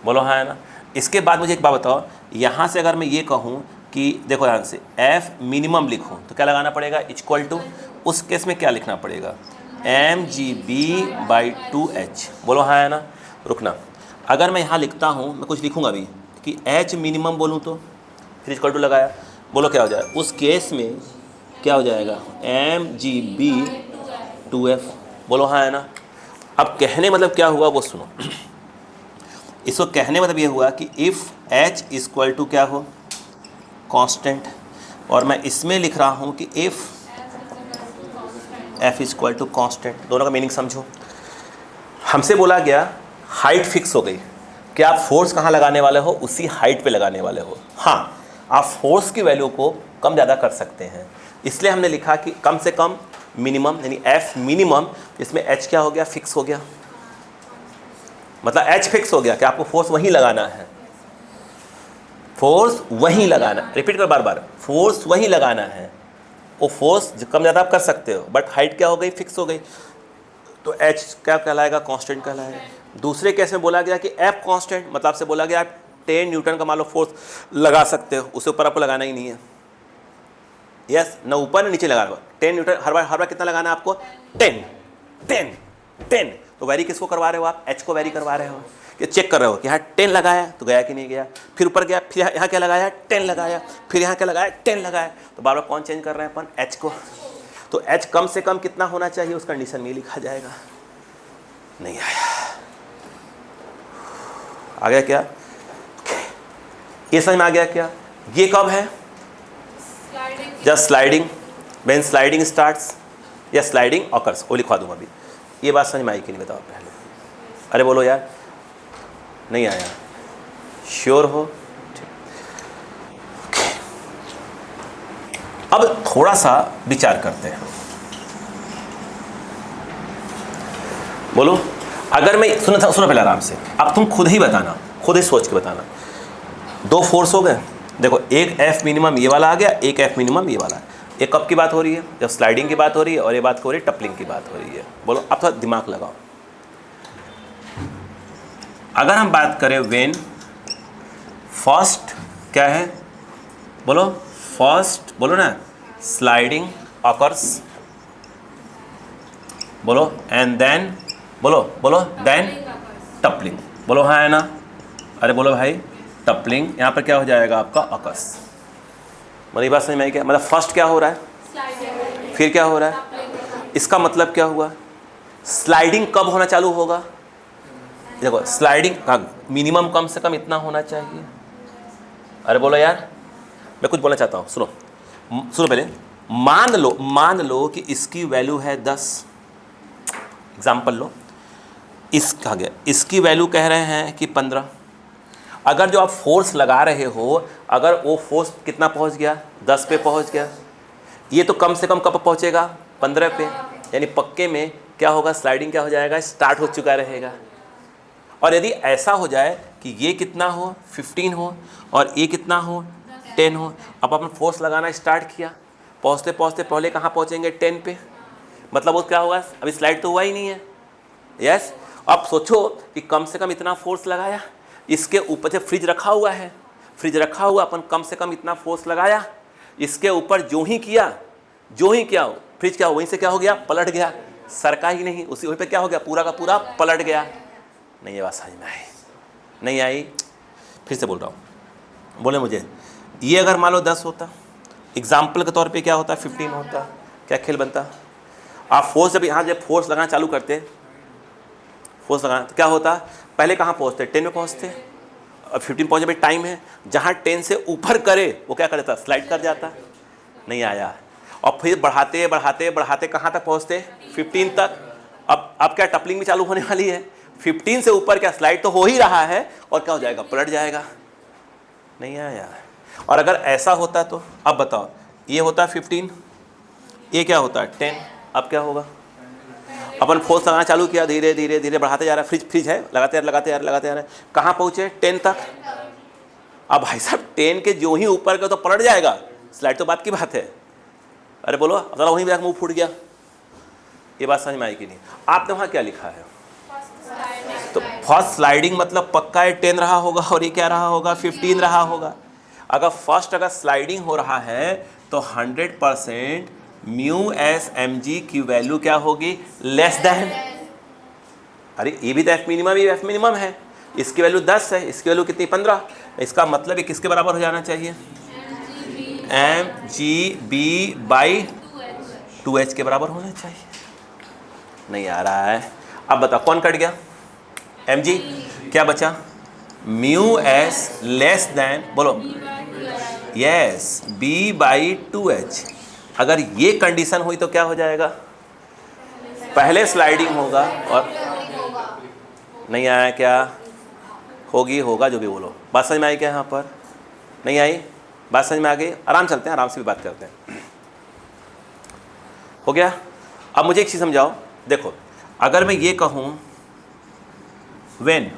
बोलो हाँ है ना? इसके बाद मुझे एक बात बताओ, यहाँ से अगर मैं ये कहूँ कि देखो ध्यान से F मिनिमम लिखूँ तो क्या लगाना पड़ेगा? Equal to. उस केस में क्या लिखना पड़ेगा? mgb/2h। बोलो हाँ है ना? रुकना, अगर मैं यहाँ लिखता हूँ, मैं कुछ लिखूँगा अभी कि h मिनिमम बोलूँ तो फिर इक्वल टू लगाया, बोलो क्या हो जाएगा? उस केस में क्या हो जाएगा? mgb/2f। बोलो हाँ है ना? अब कहने मतलब क्या हुआ वो सुनो। इसको कहने मतलब ये हुआ कि इफ़ h इक्वल टू क्या हो? कांस्टेंट। और मैं इसमें लिख रहा हूँ कि if f equal to constant. दोनों का मीनिंग समझो। हमसे बोला गया हाइट फिक्स हो गई कि आप फोर्स कहाँ लगाने वाले हो? उसी हाइट पे लगाने वाले हो। हाँ, आप फोर्स की वैल्यू को कम ज़्यादा कर सकते हैं, इसलिए हमने लिखा कि कम से कम मिनिमम, यानी f मिनिमम, इसमें h क्या हो गया? फिक्स हो गया। मतलब h फिक्स हो गया कि आपको फोर्स वहीं लगाना है। फोर्स वहीं लगाना, रिपीट कर बार बार, फोर्स वहीं लगाना है। वो फोर्स कम ज़्यादा आप कर सकते हो, बट हाइट क्या हो गई? फिक्स हो गई। तो h क्या कहलाएगा? कांस्टेंट कहलाएगा। दूसरे केस में बोला गया कि f कांस्टेंट, मतलब से बोला गया आप 10 न्यूटन का मान लो फोर्स लगा सकते हो, उससे ऊपर आपको लगाना ही नहीं है। यस, ना ऊपर ना नीचे लगाना। 10 न्यूटन हर बार कितना लगाना है आपको? 10। तो वैरी किसको करवा रहे हो आप? h को वैरी करवा रहे हो। कि चेक कर रहे हो कि यहाँ 10 लगाया तो गया कि नहीं गया, फिर ऊपर गया, फिर यहाँ क्या लगाया 10 लगाया, फिर यहाँ क्या लगाया 10 लगाया, तो बार बार कौन चेंज कर रहे हैं अपन, एच को। तो एच कम से कम कितना होना चाहिए उस कंडीशन में लिखा जाएगा। नहीं आया, आ गया क्या, ये समझ में आ गया क्या। ये कब है, just sliding, when sliding starts या स्लाइडिंग ऑकर्स, वो लिखवा दूंगा अभी। ये बात समझ में आई कि नहीं बताओ पहले, अरे बोलो यार, नहीं आया, श्योर हो, ठीक। अब थोड़ा सा विचार करते हैं, बोलो अगर मैं सुनो पहले आराम से, अब तुम खुद ही बताना, खुद ही सोच के बताना। दो फोर्स हो गए, देखो एक एफ मिनिमम ये वाला आ गया, एक एफ मिनिमम ये वाला। ये कब की बात हो रही है, जब स्लाइडिंग की बात हो रही है, और ये बात हो रही है टपलिंग की बात हो रही है। बोलो अब थोड़ा दिमाग लगाओ। अगर हम बात करें व्हेन फर्स्ट क्या है, बोलो फर्स्ट, बोलो ना स्लाइडिंग ऑकर्स, बोलो एंड देन, बोलो देन टपलिंग, बोलो हाँ है ना, अरे बोलो भाई टपलिंग, यहाँ पर क्या हो जाएगा आपका ऑकर्स। मेरी बात समझ में आई क्या, मतलब फर्स्ट क्या हो रहा है, फिर क्या हो रहा है, इसका मतलब क्या हुआ, स्लाइडिंग कब होना चालू होगा, देखो स्लाइडिंग का मिनिमम कम से कम इतना होना चाहिए। अरे बोलो यार, मैं कुछ बोलना चाहता हूँ, सुनो पहले। मान लो कि इसकी वैल्यू है 10, एग्जाम्पल लो, इसका गया, इसकी वैल्यू कह रहे हैं कि 15। अगर जो आप फोर्स लगा रहे हो, अगर वो फोर्स कितना पहुंच गया, 10 पे पहुंच गया, ये तो कम से कम कब पहुंचेगा, 15 पे, यानी पक्के में क्या होगा, स्लाइडिंग क्या हो जाएगा, स्टार्ट हो चुका रहेगा। और यदि ऐसा हो जाए कि ये कितना हो 15 हो और ये कितना हो 10 हो, अब अपन फोर्स लगाना स्टार्ट किया, पहुँचते पहुँचते पहले कहाँ पहुँचेंगे 10 पे, मतलब वो क्या होगा, अभी स्लाइड तो हुआ ही नहीं है। यस, अब सोचो कि कम से कम इतना फोर्स लगाया, इसके ऊपर से फ्रिज रखा हुआ है, फ्रिज रखा हुआ, अपन कम से कम इतना फोर्स लगाया, इसके ऊपर जो ही किया फ्रिज क्या वहीं से क्या हो गया, पलट गया, सरका ही नहीं, उसी वहीं पे क्या हो गया, पूरा का पूरा पलट गया। नहीं ये बात समझ में आई, नहीं आई, फिर से बोल रहा हूँ, बोले मुझे ये अगर मान लो 10 होता, एग्जाम्पल के तौर पे क्या होता, 15 होता, क्या खेल बनता। आप फोर्स जब यहाँ जब फोर्स लगाना चालू करते, फोर्स लगाना तो क्या होता, पहले कहाँ पहुँचते, 10 में पहुँचते, अब 15 पहुँचे, भाई टाइम है, जहाँ 10 से ऊपर करे वो क्या करता, स्लाइड कर जाता। नहीं आया, और फिर बढ़ाते बढ़ाते बढ़ाते कहाँ तक पहुँचते, 15 तक। अब क्या टपलिंग भी चालू होने वाली है, 15 से ऊपर क्या स्लाइड तो हो ही रहा है, और क्या हो जाएगा, पलट जाएगा। नहीं आया। और अगर ऐसा होता तो अब बताओ, ये होता 15, ये क्या होता है 10, अब क्या होगा, अपन फोर्स लगाना चालू किया, धीरे धीरे धीरे बढ़ाते जा रहा है, फ्रिज है, लगाते जा रहे, कहाँ पहुँचे 10 तक। अब भाई साहब 10 के जो ही ऊपर गए तो पलट जाएगा, स्लाइड तो बात की बात है। अरे बोलो अब वहीं पे मुंह फूट गया, ये बात समझ में आई कि नहीं। आपने वहाँ क्या लिखा है, तो फर्स्ट स्लाइडिंग मतलब पक्का है 10 रहा होगा, और ये क्या रहा होगा, 15 रहा होगा। अगर फर्स्ट अगर स्लाइडिंग हो रहा है तो 100% म्यू एस एम जी की वैल्यू क्या होगी, लेस देन, अरे ये भी तो एफ मिनिमम, ये एफ मिनिमम है, इसकी वैल्यू 10 है, इसकी वैल्यू कितनी 15, इसका मतलब ये किसके बराबर हो जाना चाहिए, M G B by 2h के बराबर होना चाहिए। नहीं आ रहा है, अब बताओ कौन कट गया, एम जी, क्या बचा, म्यू एस लेस देन, बोलो यस, बी बाई 2h। अगर ये कंडीशन हुई तो क्या हो जाएगा, पहले स्लाइडिंग होगा, और नहीं आया क्या, होगा जो भी बोलो। बात समझ में आई क्या, यहाँ पर नहीं आई, बात समझ में आ गई। आराम चलते हैं, आराम से भी बात करते हैं, हो गया। अब मुझे एक चीज़ समझाओ, देखो अगर मैं ये कहूँ व्हेन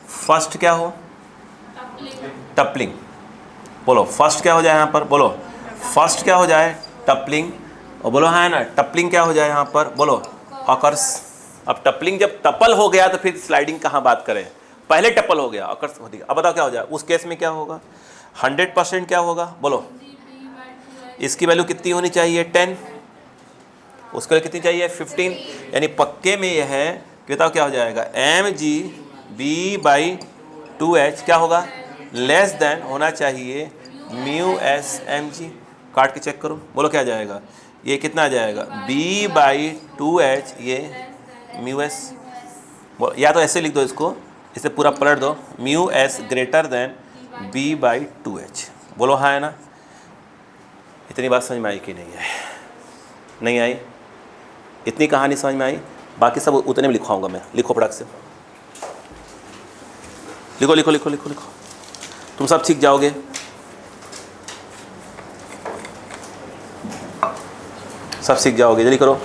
फर्स्ट क्या हो, टपलिंग, बोलो फर्स्ट क्या हो जाए यहाँ पर, बोलो फर्स्ट क्या हो जाए, टपलिंग, और बोलो हाँ है ना, टपलिंग क्या हो जाए यहाँ पर, बोलो ऑकर्स। अब टपलिंग जब टपल हो गया तो फिर स्लाइडिंग कहाँ बात करें, पहले टपल हो गया, ऑकर्स हो गया। अब बताओ क्या हो जाए उस केस में, क्या होगा 100% क्या होगा, बोलो इसकी वैल्यू कितनी होनी चाहिए 10, उसके लिए कितनी चाहिए 15, यानी पक्के में यह है कि बताओ क्या हो जाएगा, एम जी B/2H क्या होगा, लेस देन होना चाहिए म्यू एस एम जी। काट के चेक करो, बोलो क्या जाएगा, ये कितना आ जाएगा B/2H, ये म्यू एस। या तो ऐसे लिख दो इसको, इसे पूरा पलट दो, mu S greater than B/2H। बोलो हाँ है ना। इतनी बात समझ में आई कि नहीं आई? नहीं आई? इतनी कहानी समझ में आई? बाकी सब उतने में लिखवाऊंगा मैं। लिखो फटाक से, लिखो लिखो लिखो लिखो लिखो, तुम सब सीख जाओगे। सब सीख जाओगे, जल्दी करो।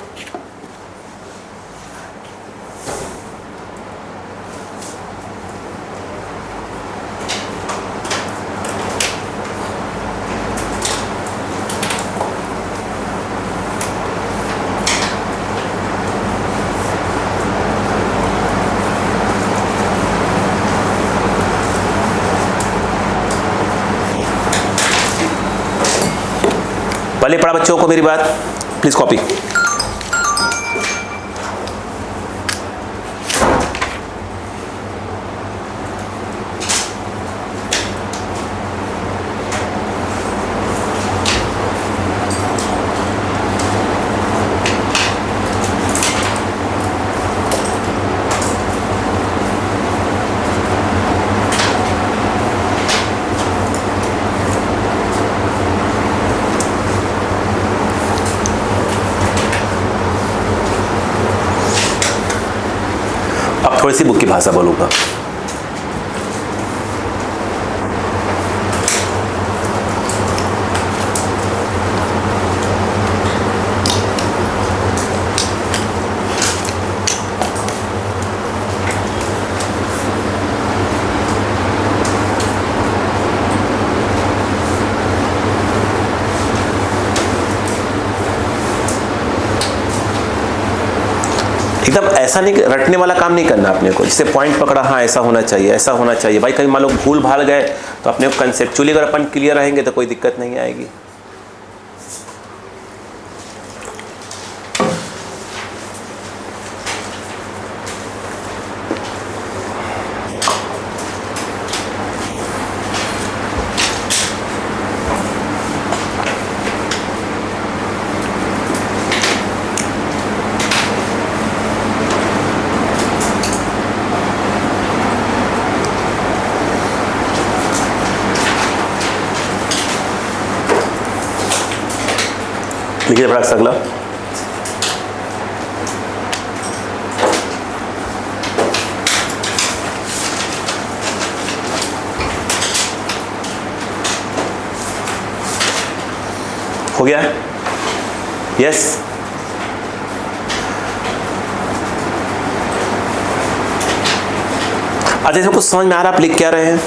पहले पढ़ा बच्चों को मेरी बात, प्लीज कॉपी। थोड़ी सी बुक की भाषा बोलूंगा। एकदम ऐसा नहीं, रटने वाला काम नहीं करना अपने को, जिससे पॉइंट पकड़ा, हाँ ऐसा होना चाहिए, ऐसा होना चाहिए। भाई कहीं मान लो भूल भाल गए तो अपने को कंसेप्चुअली अगर अपन क्लियर रहेंगे तो कोई दिक्कत नहीं आएगी। लिखिए फटाक से अगला। हो गया? यस। अच्छा, इसमें कुछ समझ में आ रहा है आप लिख क्या रहे हैं?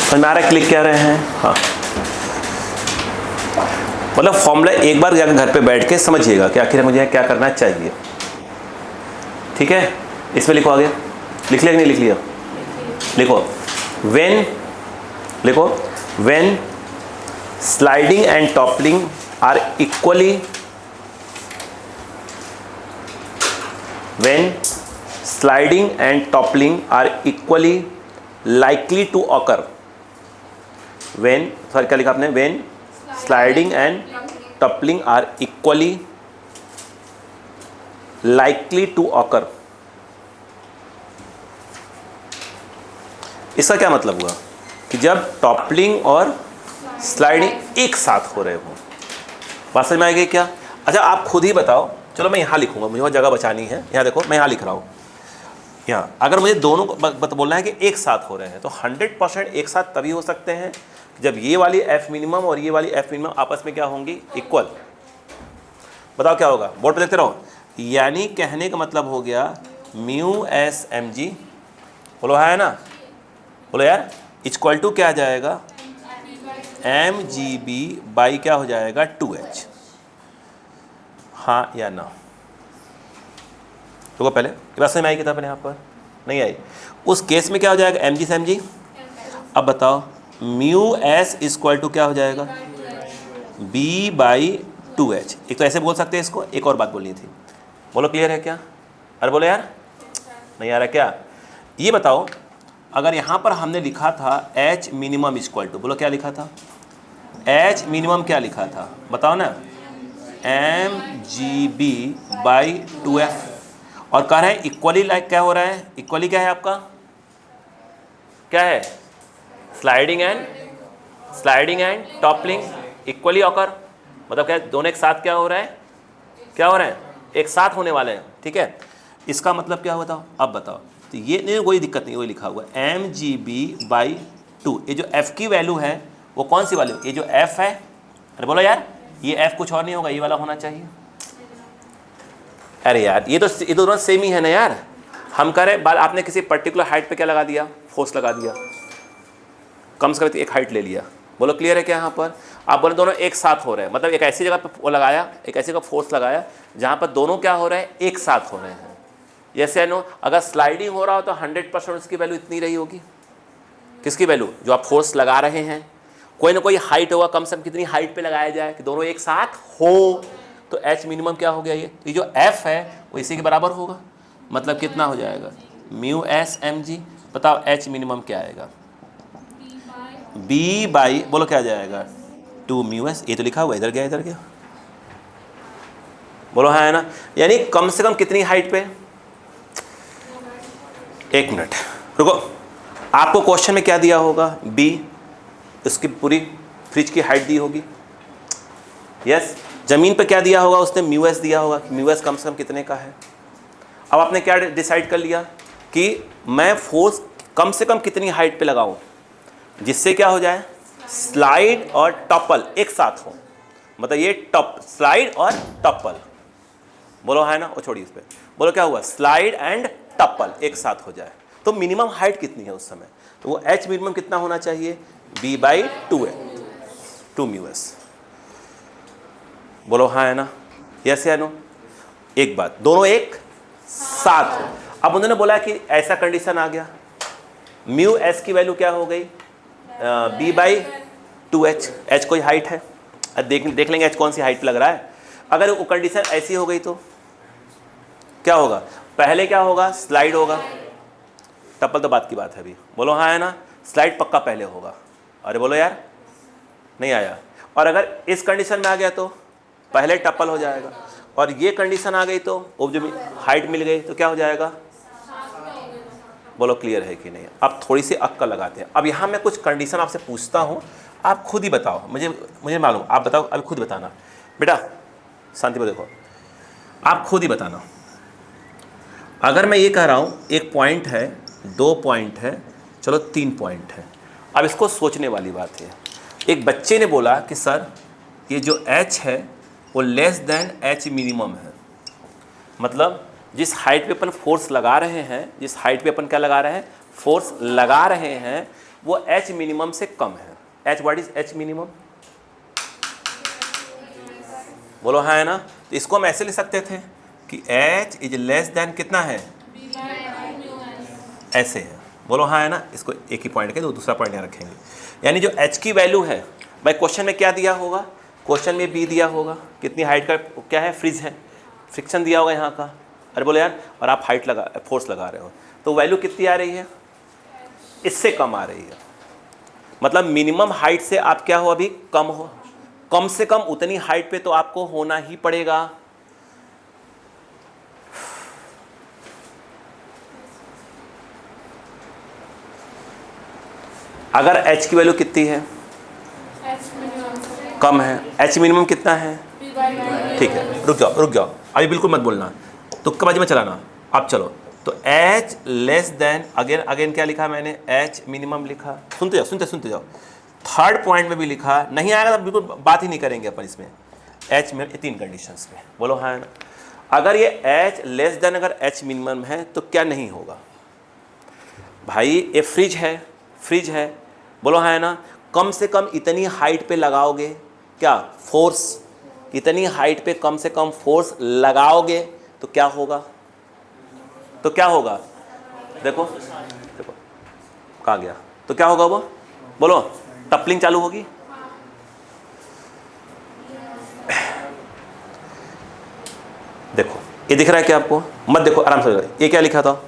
समझ में आ रहा है लिख क्या रहे हैं? हाँ, मतलब फॉर्मूला एक बार जाकर घर पे बैठ के समझिएगा कि आखिर मुझे क्या करना चाहिए। ठीक है, इसमें लिखो आगे। लिख लिया कि नहीं लिख लिया? लिखो व्हेन, लिखो when sliding and toppling are equally, when sliding and toppling are equally likely to occur. When, sorry क्या लिखा आपने? When sliding and toppling are equally likely to occur. इसका क्या मतलब हुआ कि जब टॉपलिंग और स्लाइडिंग एक साथ हो रहे हो। बात समझ में आएगी क्या? अच्छा आप खुद ही बताओ, चलो मैं यहाँ लिखूंगा, मुझे वहाँ जगह बचानी है। यहाँ देखो मैं यहाँ लिख रहा हूँ, यहाँ अगर मुझे दोनों को बोलना है कि एक साथ हो रहे हैं तो 100% एक साथ तभी हो सकते हैं जब ये वाली एफ मिनिमम और ये वाली एफ मिनिमम आपस में क्या होंगी? इक्वल। बताओ क्या होगा? बोर्ड पे देखते रहो। यानी कहने का मतलब हो गया म्यू एस एम जी, बोलो है ना, बोलो यार, इक्वल टू क्या आ जाएगा? एम जी बी बाई क्या हो जाएगा? 2H। हाँ या ना? तो पहले क्लास में आई किताब यहाँ पर नहीं आई। उस केस में क्या हो जाएगा? एम जी से एम जी। अब बताओ म्यू एस इक्वल टू क्या हो जाएगा? B/2H। एक तो ऐसे बोल सकते हैं इसको, एक और बात बोलनी थी, बोलो क्लियर है क्या? अरे बोलो यार, नहीं आ रहा क्या? ये बताओ, अगर यहाँ पर हमने लिखा था एच मिनिमम इक्वल टू, बोलो क्या लिखा था, एच मिनिमम क्या लिखा था बताओ ना, M G B by 2f, और कह रहे हैं इक्वली लाइक क्या हो रहा है, इक्वली क्या है आपका, क्या है, sliding and toppling equally occur, मतलब क्या दोनों एक साथ क्या हो रहा है, क्या हो रहा है, एक साथ होने वाले हैं, ठीक है। इसका मतलब क्या बताओ, अब बताओ, तो ये नहीं कोई दिक्कत नहीं, वही लिखा हुआ एम जी बी बाई 2, ये जो f की वैल्यू है वो कौन सी वाली, ये जो f है, अरे बोलो यार, ये f कुछ और नहीं होगा, ये वाला होना चाहिए। अरे यार ये तो दोनों सेम ही है ना यार, हम कह रहे बाल आपने किसी पर्टिकुलर हाइट पे क्या लगा दिया, फोर्स लगा दिया, कम से कम एक हाइट ले लिया, बोलो क्लियर है क्या यहाँ पर, आप बोले दोनों एक साथ हो रहे हैं, मतलब एक ऐसी जगह पे वो लगाया, एक ऐसी जगह फोर्स लगाया जहाँ पर दोनों क्या हो रहे हैं, एक साथ हो रहे हैं। जैसे नो अगर स्लाइडिंग हो रहा हो तो 100% उसकी वैल्यू इतनी रही होगी, किसकी वैल्यू, जो आप फोर्स लगा रहे हैं, कोई ना कोई हाइट होगा, कम से कम कितनी हाइट पे लगाया जाए कि दोनों एक साथ हो, तो एच मिनिमम क्या हो गया, ये जो एफ है वो इसी के बराबर होगा, मतलब कितना हो जाएगा, म्यू एस एम जी। बताओ एच मिनिमम क्या आएगा, बी बाई, बोलो क्या आ जाएगा, 2 म्यू एस, ये तो लिखा हुआ, इधर गया, बोलो हाँ है ना, यानी कम से कम कितनी हाइट पे, एक मिनट रुको, आपको क्वेश्चन में क्या दिया होगा, बी, इसकी पूरी फ्रिज की हाइट दी होगी, यस, जमीन पे क्या दिया होगा उसने, म्यू एस दिया होगा, म्यू एस कम से कम कितने का है। अब आपने क्या डिसाइड कर लिया कि मैं फोर्स कम से कम कितनी हाइट पे लगाऊं जिससे क्या हो जाए, स्लाइड और टॉपल एक साथ हो, मतलब ये टॉप स्लाइड और टॉपल, बोलो है ना, वो छोड़िए इस पे, बोलो क्या हुआ, स्लाइड एंड टॉपल एक साथ हो जाए, तो मिनिमम हाइट कितनी है उस समय, तो वो एच मिनिमम कितना होना चाहिए, बी बाई 2 म्यू एस, बोलो हाँ है ना, यस या नो। एक बात, दोनों एक साथ हो, अब उन्होंने बोला कि ऐसा कंडीशन आ गया, म्यू एस की वैल्यू क्या हो गई, बी बाई 2h, एच कोई हाइट है, देख लेंगे एच कौन सी हाइट लग रहा है, अगर वो कंडीशन ऐसी हो गई तो क्या होगा, पहले क्या होगा, स्लाइड होगा, टप्पल तो बात की बात है अभी, बोलो हाँ है ना, स्लाइड पक्का पहले होगा, अरे बोलो यार नहीं आया, और अगर इस कंडीशन में आ गया तो पहले टप्पल हो जाएगा, और ये कंडीशन आ गई तो वो जो हाइट मिल गई तो क्या हो जाएगा, बोलो क्लियर है कि नहीं। अब थोड़ी सी अक्कल लगाते हैं, अब यहाँ मैं कुछ कंडीशन आपसे पूछता हूँ, आप खुद ही बताओ, मुझे मालूम, आप बताओ, अभी खुद बताना बेटा, शांति पर देखो, आप खुद ही बताना, अगर मैं ये कह रहा हूँ एक पॉइंट है, 2 पॉइंट है, चलो 3 पॉइंट है, अब इसको सोचने वाली बात है, एक बच्चे ने बोला कि सर ये जो h है वो लेस देन h मिनिमम है, मतलब जिस हाइट पे अपन फोर्स लगा रहे हैं, जिस हाइट पे अपन क्या लगा रहे हैं, फोर्स लगा रहे हैं, वो h मिनिमम से कम है। h what is h minimum, बोलो हाँ है ना, तो इसको हम ऐसे लिख सकते थे कि h इज लेस देन कितना है, ऐसे है, बोलो हाँ है ना, इसको एक ही पॉइंट के, तो दूसरा पॉइंट यहाँ रखेंगे, यानी जो h की वैल्यू है, भाई क्वेश्चन में क्या दिया होगा, क्वेश्चन में b दिया होगा, कितनी हाइट का क्या है, फ्रिज है, फ्रिक्शन दिया होगा यहाँ का, अरे बोलो यार, और आप हाइट लगा फोर्स लगा रहे हो, तो वैल्यू कितनी आ रही है, इससे कम आ रही है, मतलब मिनिमम हाइट से आप क्या हो, अभी कम हो, कम से कम उतनी हाइट पे तो आपको होना ही पड़ेगा। अगर h की वैल्यू कितनी है, कम है, h मिनिमम कितना है, ठीक है, रुक जाओ, अभी बिल्कुल मत बोलना, तुक्का बाजी में चलाना, अब चलो, तो h लेस देन, अगेन क्या लिखा मैंने, h मिनिमम लिखा, सुनते जाओ, थर्ड पॉइंट में भी लिखा, नहीं आएगा तो बिल्कुल बात ही नहीं करेंगे अपन इसमें, h में 3 कंडीशंस में, बोलो हाँ ना, अगर ये h लेस देन अगर h मिनिमम है तो क्या नहीं होगा, भाई ये फ्रिज है, बोलो हाँ ना, कम से कम इतनी हाइट पे लगाओगे क्या फोर्स, इतनी हाइट पे कम से कम फोर्स लगाओगे तो क्या होगा, देखो कहाँ गया, तो क्या होगा वो, बोलो टपलिंग चालू होगी, देखो ये दिख रहा है क्या आपको, मत देखो आराम से, ये क्या लिखा था,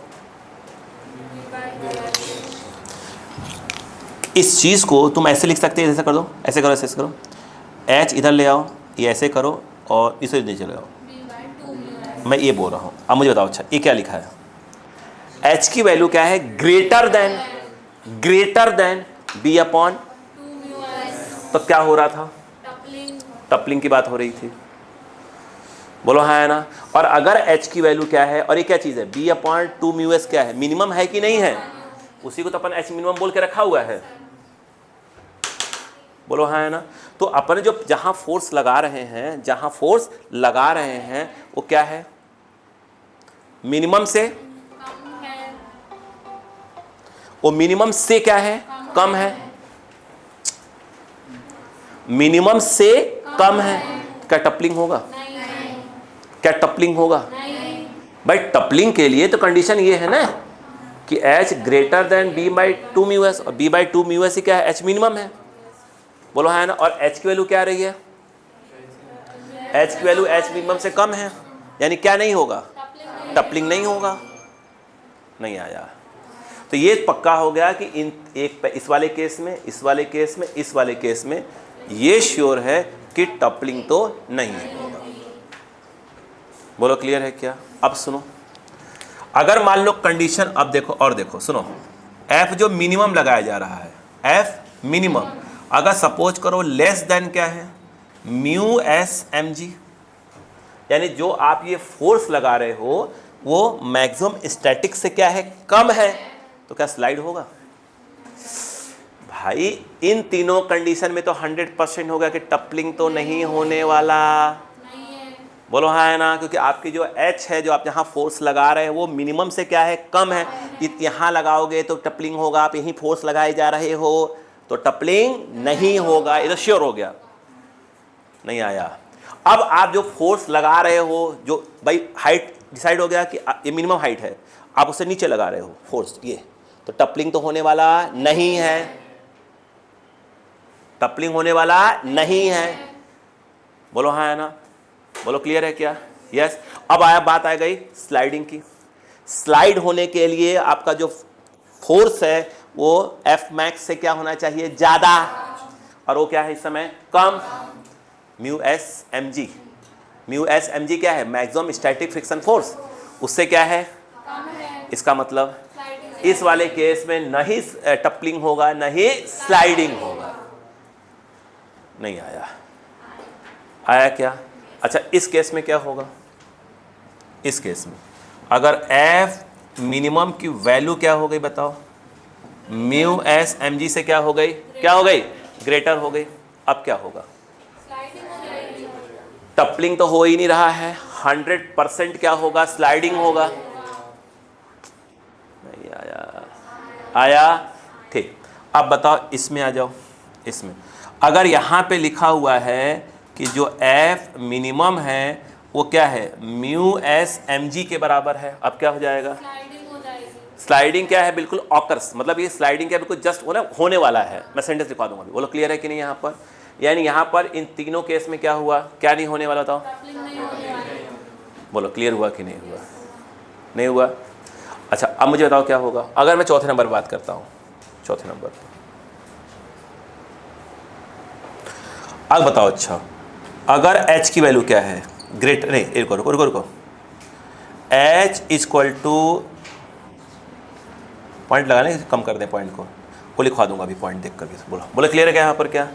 इस चीज़ को तुम ऐसे लिख सकते हो, ऐसे कर दो, ऐसे करो, ऐसे करो, एच इधर ले आओ, ये ऐसे करो और इसे नीचे ले आओ। मैं ये बोल रहा हूँ। अब मुझे बताओ, अच्छा ये क्या लिखा है? एच की वैल्यू क्या है? ग्रेटर देन बी अपॉन, तो क्या हो रहा था? टपलिंग की बात हो रही थी। बोलो हाँ है ना। और अगर एच की वैल्यू क्या है, और ये क्या चीज़ है? बी अपॉन 2 म्यू एस क्या है? मिनिमम है कि नहीं है? उसी को तो अपन एच मिनिमम बोल के रखा हुआ है। बोलो हाँ है ना। तो अपन जो जहां फोर्स लगा रहे हैं, वो क्या है? मिनिमम से, वो मिनिमम से क्या है? कम है। मिनिमम से कम है। क्या टपलिंग होगा? क्या टपलिंग होगा? भाई टपलिंग के लिए तो कंडीशन ये है ना कि H greater than B by 2 mu S, और बी बाई 2 म्यू एस क्या है? एच मिनिमम है। बोलो हाँ है ना। और एच की वैल्यू क्या रही है? एच की वैल्यू एच मिनिमम से कम है, यानी क्या नहीं होगा? टपलिंग नहीं होगा। नहीं आया। तो ये पक्का हो गया कि इस वाले केस में ये श्योर है कि टपलिंग तो नहीं होगा। बोलो क्लियर है क्या? अब सुनो, अगर मान लो कंडीशन, अब देखो और देखो, सुनो, एफ जो मिनिमम लगाया जा रहा है, एफ मिनिमम, अगर सपोज करो लेस देन क्या है? म्यू एस एम जी, यानी जो आप ये फोर्स लगा रहे हो वो मैक्सिमम स्टैटिक से क्या है? कम है, तो क्या स्लाइड होगा? भाई इन तीनों कंडीशन में तो 100% होगा कि टपलिंग तो नहीं होने वाला। बोलो हाँ है ना। क्योंकि आपकी जो एच है, जो आप यहाँ फोर्स लगा रहे हैं, वो मिनिमम से क्या है? कम है। यहाँ लगाओगे तो टपलिंग होगा, आप यहीं फोर्स लगाए जा रहे हो तो टपलिंग नहीं होगा। ये तो श्योर हो गया। नहीं आया। अब आप जो फोर्स लगा रहे हो, जो भाई हाइट डिसाइड हो गया कि ये मिनिमम हाइट है, आप उससे नीचे लगा रहे हो फोर्स, ये तो टपलिंग तो होने वाला नहीं है। टपलिंग होने वाला नहीं है। बोलो हाँ है ना। बोलो क्लियर है क्या? यस। अब बात आ गई स्लाइडिंग की। स्लाइड होने के लिए आपका जो फोर्स है वो एफ मैक्स से क्या होना चाहिए? ज्यादा, और वो क्या है इस समय? कम। Mu S M G. Mu S M G क्या है? मैक्सिमम स्टैटिक फ्रिक्शन फोर्स, उससे क्या है? इसका मतलब इस वाले केस में नहीं टपलिंग होगा, नहीं स्लाइडिंग होगा। नहीं आया। आया क्या? अच्छा इस केस में क्या होगा? इस केस में अगर एफ मिनिमम की वैल्यू क्या हो गई बताओ? म्यू एस एम जी से क्या हो गई? क्या हो गई? ग्रेटर हो गई। अब क्या होगा? टपलिंग तो हो ही नहीं रहा है, 100% क्या होगा? स्लाइडिंग होगा। नहीं आया। आया? ठीक। अब बताओ इसमें आ जाओ। इसमें अगर यहाँ पे लिखा हुआ है कि जो एफ मिनिमम है वो क्या है? म्यू एस एम जी के बराबर है, अब क्या हो जाएगा? स्लाइडिंग क्या है? बिल्कुल ऑकर्स, मतलब ये स्लाइडिंग क्या बिल्कुल जस्ट होने वाला है। मैं सेंटेंस लिखवा दूंगा अभी। बोलो क्लियर है कि नहीं? यहाँ पर यानी यहाँ पर इन तीनों केस में क्या हुआ? क्या नहीं होने वाला? बताओ। बोलो क्लियर हुआ कि नहीं हुआ? नहीं हुआ। अच्छा अब मुझे बताओ क्या होगा अगर मैं चौथे नंबर बात करता हूँ। चौथे नंबर अब बताओ। अच्छा अगर h की वैल्यू क्या है? ग्रेटर, नहीं रुको रुको रुको रुको, h इक्वल टू, पॉइंट लगाने कम कर दें पॉइंट को लिखवा दूंगा अभी पॉइंट देख करके। बोलो बोलो क्लियर है क्या? यहाँ पर क्या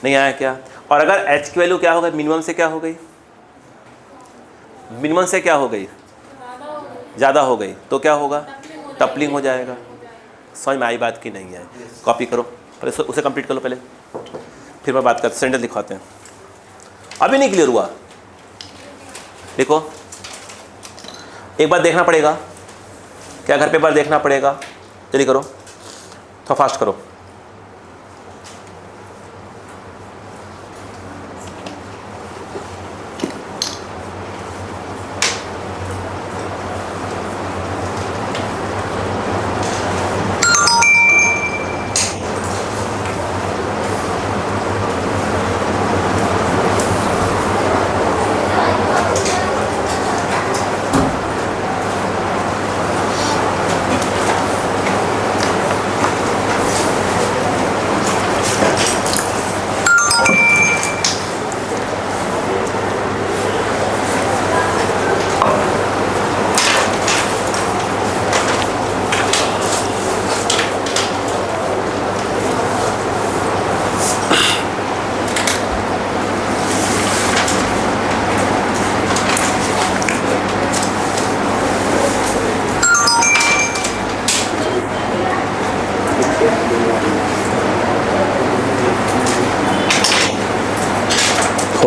नहीं आया क्या? और अगर h की वैल्यू क्या हो गई? मिनिमम से क्या हो गई? मिनिमम से क्या हो गई? ज़्यादा हो गई, तो क्या होगा? टपलिंग हो जाएगा। समझ में आई बात की नहीं है? कॉपी करो पहले, उसे कंप्लीट कर लो पहले, फिर मैं बात करते, सेंटेंस लिखवाते हैं। अभी नहीं क्लियर हुआ? देखो एक बार देखना पड़ेगा, क्या घर पे बार देखना पड़ेगा। जल्दी करो, थोड़ा फास्ट करो।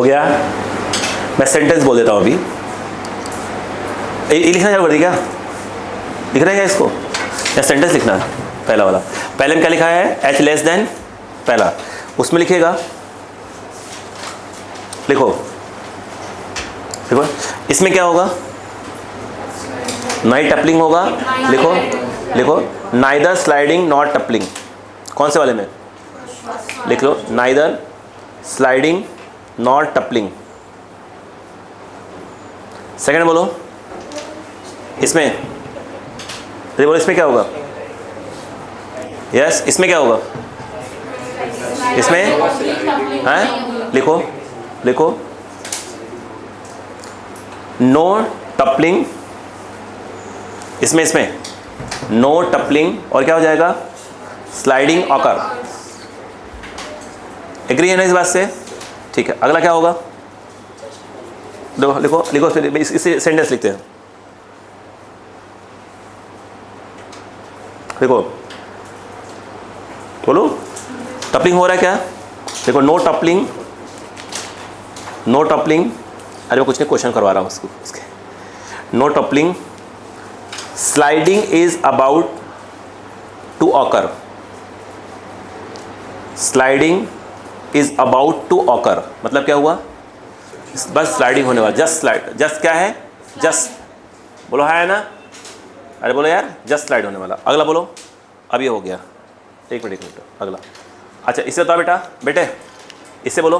गया? मैं सेंटेंस बोल देता हूँ अभी। ये लिखना चालू कर दी क्या? लिख रहे हैं क्या इसको, या सेंटेंस लिखना है? पहला वाला, पहले में क्या लिखा है? एच लेस देन पहला, उसमें लिखेगा, लिखो देखो इसमें क्या होगा? नाइट टपलिंग होगा। लिखो लिखो, नाइदर स्लाइडिंग नॉट टपलिंग। कौन से वाले में? लिख लो, नाइदर स्लाइडिंग नॉट टपलिंग। सेकंड बोलो, इसमें बोलो, इसमें क्या होगा? यस, इसमें क्या होगा? इसमें हैं, लिखो लिखो, नो टपलिंग। इसमें नो टपलिंग, और क्या हो जाएगा? Sliding occur. एग्री है ना इस बात से? ठीक है, अगला क्या होगा? देखो लिखो लिखो, इसे सेंटेंस लिखते हैं। देखो बोलो, टपलिंग हो रहा है क्या? देखो, नो टपलिंग, नो टपलिंग। अरे मैं कुछ नहीं, क्वेश्चन करवा रहा हूँ उसके। No toppling, sliding is about to occur. Sliding is about to occur मतलब क्या हुआ? बस स्लाइडिंग होने वाला, जस्ट स्लाइड। जस्ट क्या है? जस्ट बोलो, है ना? अरे बोलो यार, जस्ट स्लाइड होने वाला। अगला बोलो, अब ये हो गया। एक मिनट अगला। अच्छा, इससे बताओ बेटे, इससे बोलो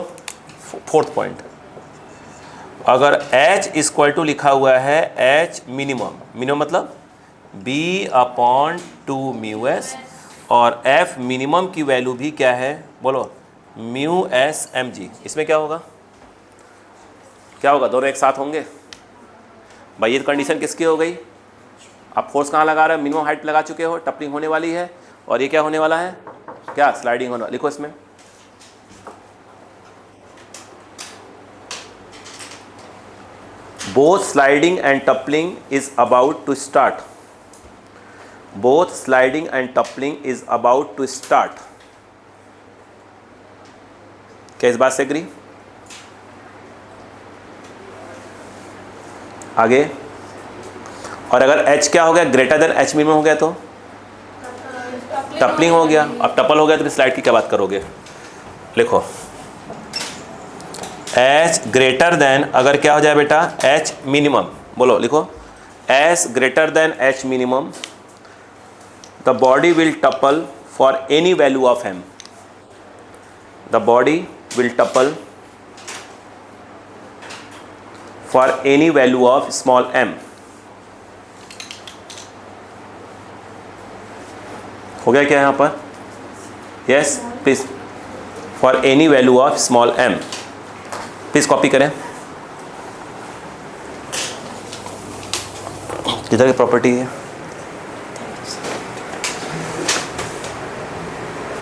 फोर्थ पॉइंट। अगर H इक्वल टू लिखा हुआ है H मिनिमम, मिनिमम मतलब B/2μs, और F मिनिमम की वैल्यू भी क्या है? बोलो, μs/mg। इसमें क्या होगा? क्या होगा? दोनों एक साथ होंगे भाई। ये कंडीशन किसकी हो गई? आप फोर्स कहाँ लगा रहे हो? मिनिमम हाइट लगा चुके हो, टपलिंग होने वाली है, और ये क्या होने वाला है? क्या? स्लाइडिंग होने वाला। लिखो इसमें, both sliding and toppling is about to start. Both sliding and toppling is about to start. क्या इस बात से एग्री? आगे, और अगर H क्या हो गया? ग्रेटर देन H मिनिमम हो गया तो टपलिंग हो गया। अब टपल हो गया तो फिर स्लाइड की क्या बात करोगे? लिखो, H ग्रेटर देन, अगर क्या हो जाए बेटा? H minimum. बोलो, लिखो, H greater than H minimum, the body will tuple for any value of m। The body will tuple for any value of small m। हो गया क्या यहाँ पर? Yes please, for any value of small m। Please copy करें। किधर की property है?